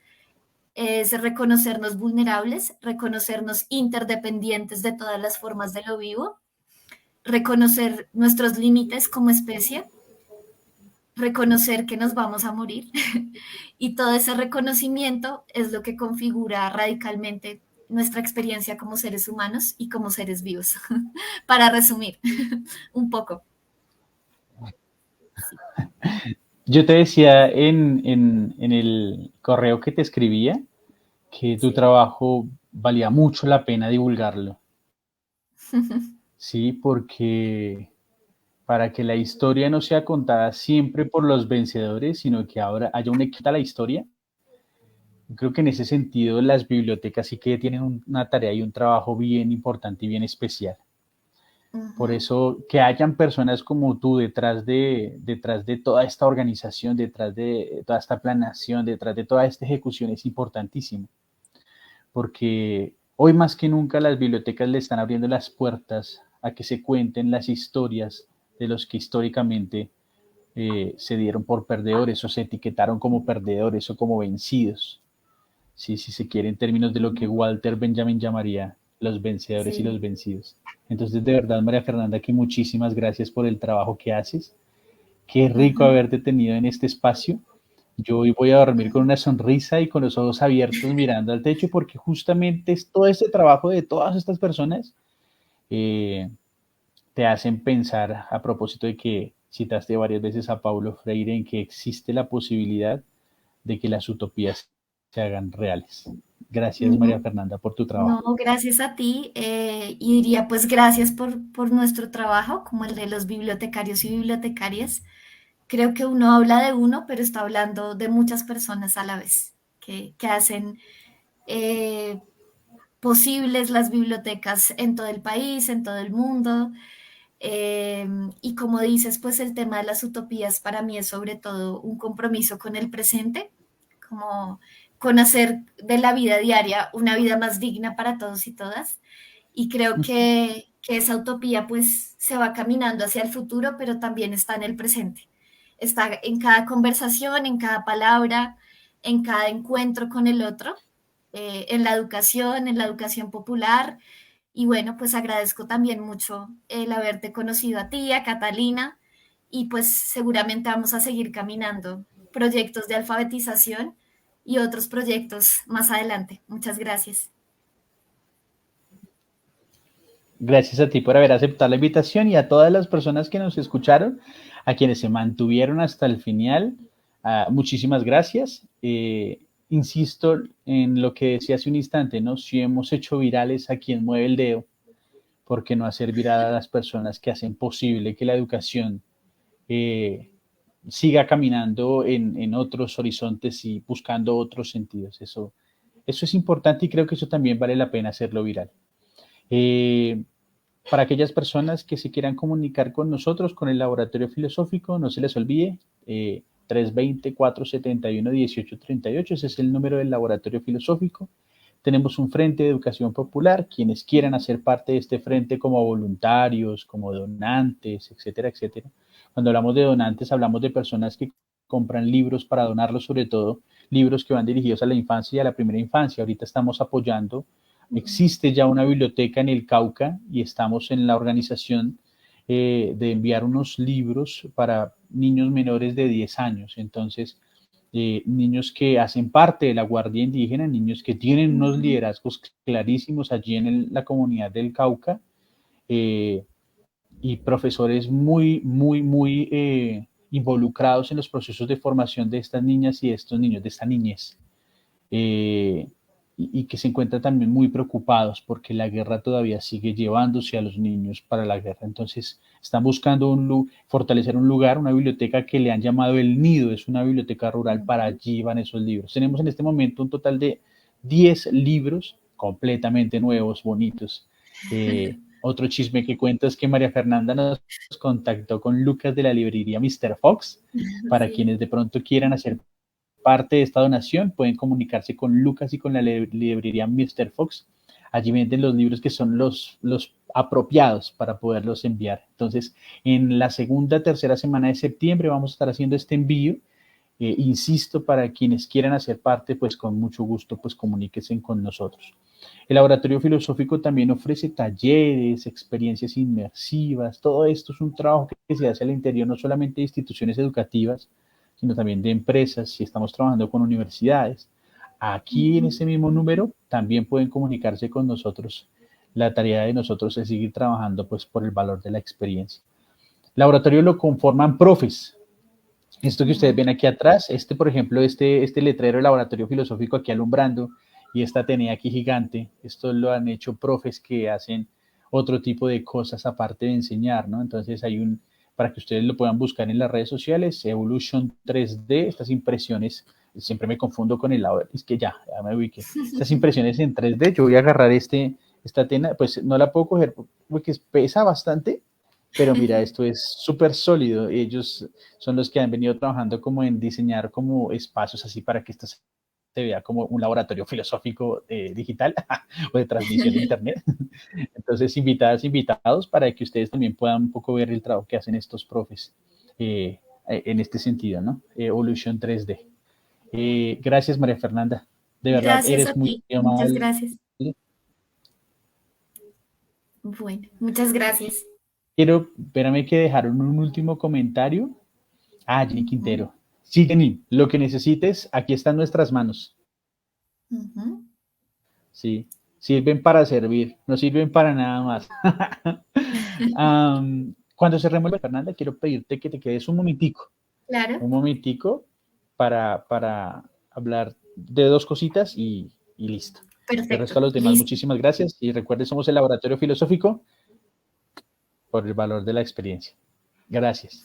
es reconocernos vulnerables, reconocernos interdependientes de todas las formas de lo vivo, reconocer nuestros límites como especie, reconocer que nos vamos a morir y todo ese reconocimiento es lo que configura radicalmente nuestra experiencia como seres humanos y como seres vivos. Para resumir un poco. Sí, Yo te decía en el correo que te escribía que tu sí. trabajo valía mucho la pena divulgarlo, ¿sí? Porque para que la historia no sea contada siempre por los vencedores, sino que ahora haya un equilibrio a la historia, creo que en ese sentido las bibliotecas sí que tienen una tarea y un trabajo bien importante y bien especial. Por Ujú. eso, que hayan personas como tú detrás de toda esta organización, detrás de toda esta planeación, detrás de toda esta ejecución es importantísimo, porque hoy más que nunca las bibliotecas le están abriendo las puertas a que se cuenten las historias de los que históricamente se dieron por perdedores o se etiquetaron como perdedores o como vencidos. sí, si se quiere, en términos de lo que Walter Benjamin llamaría los vencedores y los Sí. vencidos. Entonces, de verdad, María Fernanda, que muchísimas gracias por el trabajo que haces. Qué rico Ujú. haberte tenido en este espacio. Yo hoy voy a dormir con una sonrisa y con los ojos abiertos mirando al techo porque justamente es todo este trabajo de todas estas personas eh, te hacen pensar a propósito de que citaste varias veces a Paulo Freire en que existe la posibilidad de que las utopías se hagan reales. Gracias, María Ujú. Fernanda, por tu No, trabajo. gracias a ti y diría pues gracias por nuestro trabajo, como el de los bibliotecarios y bibliotecarias. Creo que uno habla de uno, pero está hablando de muchas personas a la vez que hacen eh, posibles las bibliotecas en todo el país, en todo el mundo. Eh, y como dices, pues el tema de las utopías para mí es sobre todo un compromiso con el presente, como con hacer de la vida diaria una vida más digna para todos y todas. Y creo que esa utopía pues se va caminando hacia el futuro, pero también está en el presente. Está en cada conversación, en cada palabra, en cada encuentro con el otro, en la educación popular. Y bueno, pues agradezco también mucho el haberte conocido a ti, a Catalina, y pues seguramente vamos a seguir caminando proyectos de alfabetización y otros proyectos más adelante. Muchas gracias. Gracias a ti por haber aceptado la invitación y a todas las personas que nos escucharon, a quienes se mantuvieron hasta el final. Muchísimas gracias. Insisto en lo que decía hace un instante, ¿no? Si hemos hecho virales a quien mueve el dedo, ¿por qué no hacer viral a las personas que hacen posible que la educación eh, siga caminando en otros horizontes y buscando otros sentidos? Eso es importante y creo que eso también vale la pena hacerlo viral. Eh, para aquellas personas que se quieran comunicar con nosotros, con el Laboratorio Filosófico, no se les olvide, 320-471-1838, ese es el número del Laboratorio Filosófico. Tenemos un frente de educación popular, quienes quieran hacer parte de este frente como voluntarios, como donantes, etcétera, etcétera. Cuando hablamos de donantes, hablamos de personas que compran libros para donarlos, sobre todo libros que van dirigidos a la infancia y a la primera infancia. Ahorita estamos apoyando. Existe ya una biblioteca en el Cauca y estamos en la organización de enviar unos libros para niños menores de 10 años. Entonces, niños que hacen parte de la Guardia Indígena, niños que tienen unos Ujú. liderazgos clarísimos allí en la comunidad del Cauca eh, y profesores muy, muy, muy involucrados en los procesos de formación de estas niñas y de estos niños, de esta niñez. Eh, y que se encuentran también muy preocupados porque la guerra todavía sigue llevándose a los niños para la guerra. Entonces, están buscando fortalecer un lugar, una biblioteca que le han llamado El Nido, es una biblioteca rural, para allí van esos libros. Tenemos en este momento un total de 10 libros completamente nuevos, bonitos. Otro chisme que cuento es que María Fernanda nos contactó con Lucas de la librería Mr. Fox, para Sí. quienes de pronto quieran hacer parte de esta donación, pueden comunicarse con Lucas y con la librería Mr. Fox. Allí venden los libros que son los apropiados para poderlos enviar. Entonces, en la segunda, tercera semana de septiembre vamos a estar haciendo este envío. Insisto, para quienes quieran hacer parte, pues con mucho gusto, pues comuníquense con nosotros. El laboratorio filosófico también ofrece talleres, experiencias inmersivas. Todo esto es un trabajo que se hace al interior no solamente de instituciones educativas, sino también de empresas, si estamos trabajando con universidades. Aquí en Ujú. ese mismo número también pueden comunicarse con nosotros. La tarea de nosotros es seguir trabajando pues por el valor de la experiencia. El laboratorio lo conforman profes. Esto que ustedes Ujú. ven aquí atrás, por ejemplo, este letrero del laboratorio filosófico aquí alumbrando y esta tenea aquí gigante, esto lo han hecho profes que hacen otro tipo de cosas aparte de enseñar, ¿no? Entonces para que ustedes lo puedan buscar en las redes sociales, Evolution 3D, estas impresiones, siempre me confundo con el lado, es que ya me ubiqué, estas impresiones en 3D, yo voy a agarrar esta tela, pues no la puedo coger porque pesa bastante, pero mira, esto es súper sólido. Ellos son los que han venido trabajando como en diseñar como espacios así para que esto se vea como un laboratorio filosófico digital o de transmisión de internet. Entonces, invitadas, invitados para que ustedes también puedan un poco ver el trabajo que hacen estos profes en este sentido, ¿no? Evolution 3D. Gracias, María Fernanda. De verdad, Gracias a eres muy ti, muchas amable. gracias. Bueno, muchas gracias. Quiero, espérame que dejaron un último comentario. Ah, Jenny Ujú, Quintero. Sí, Jenny, lo que necesites, aquí están nuestras manos. ujú. Sí, sirven para servir, no sirven para nada más. Cuando se remueve, Fernanda, quiero pedirte que te quedes Claro, un momentico para hablar de dos cositas y listo. De resto perfecto, a los demás, listo. muchísimas gracias y recuerden, somos el Laboratorio Filosófico por el valor de la experiencia. Gracias.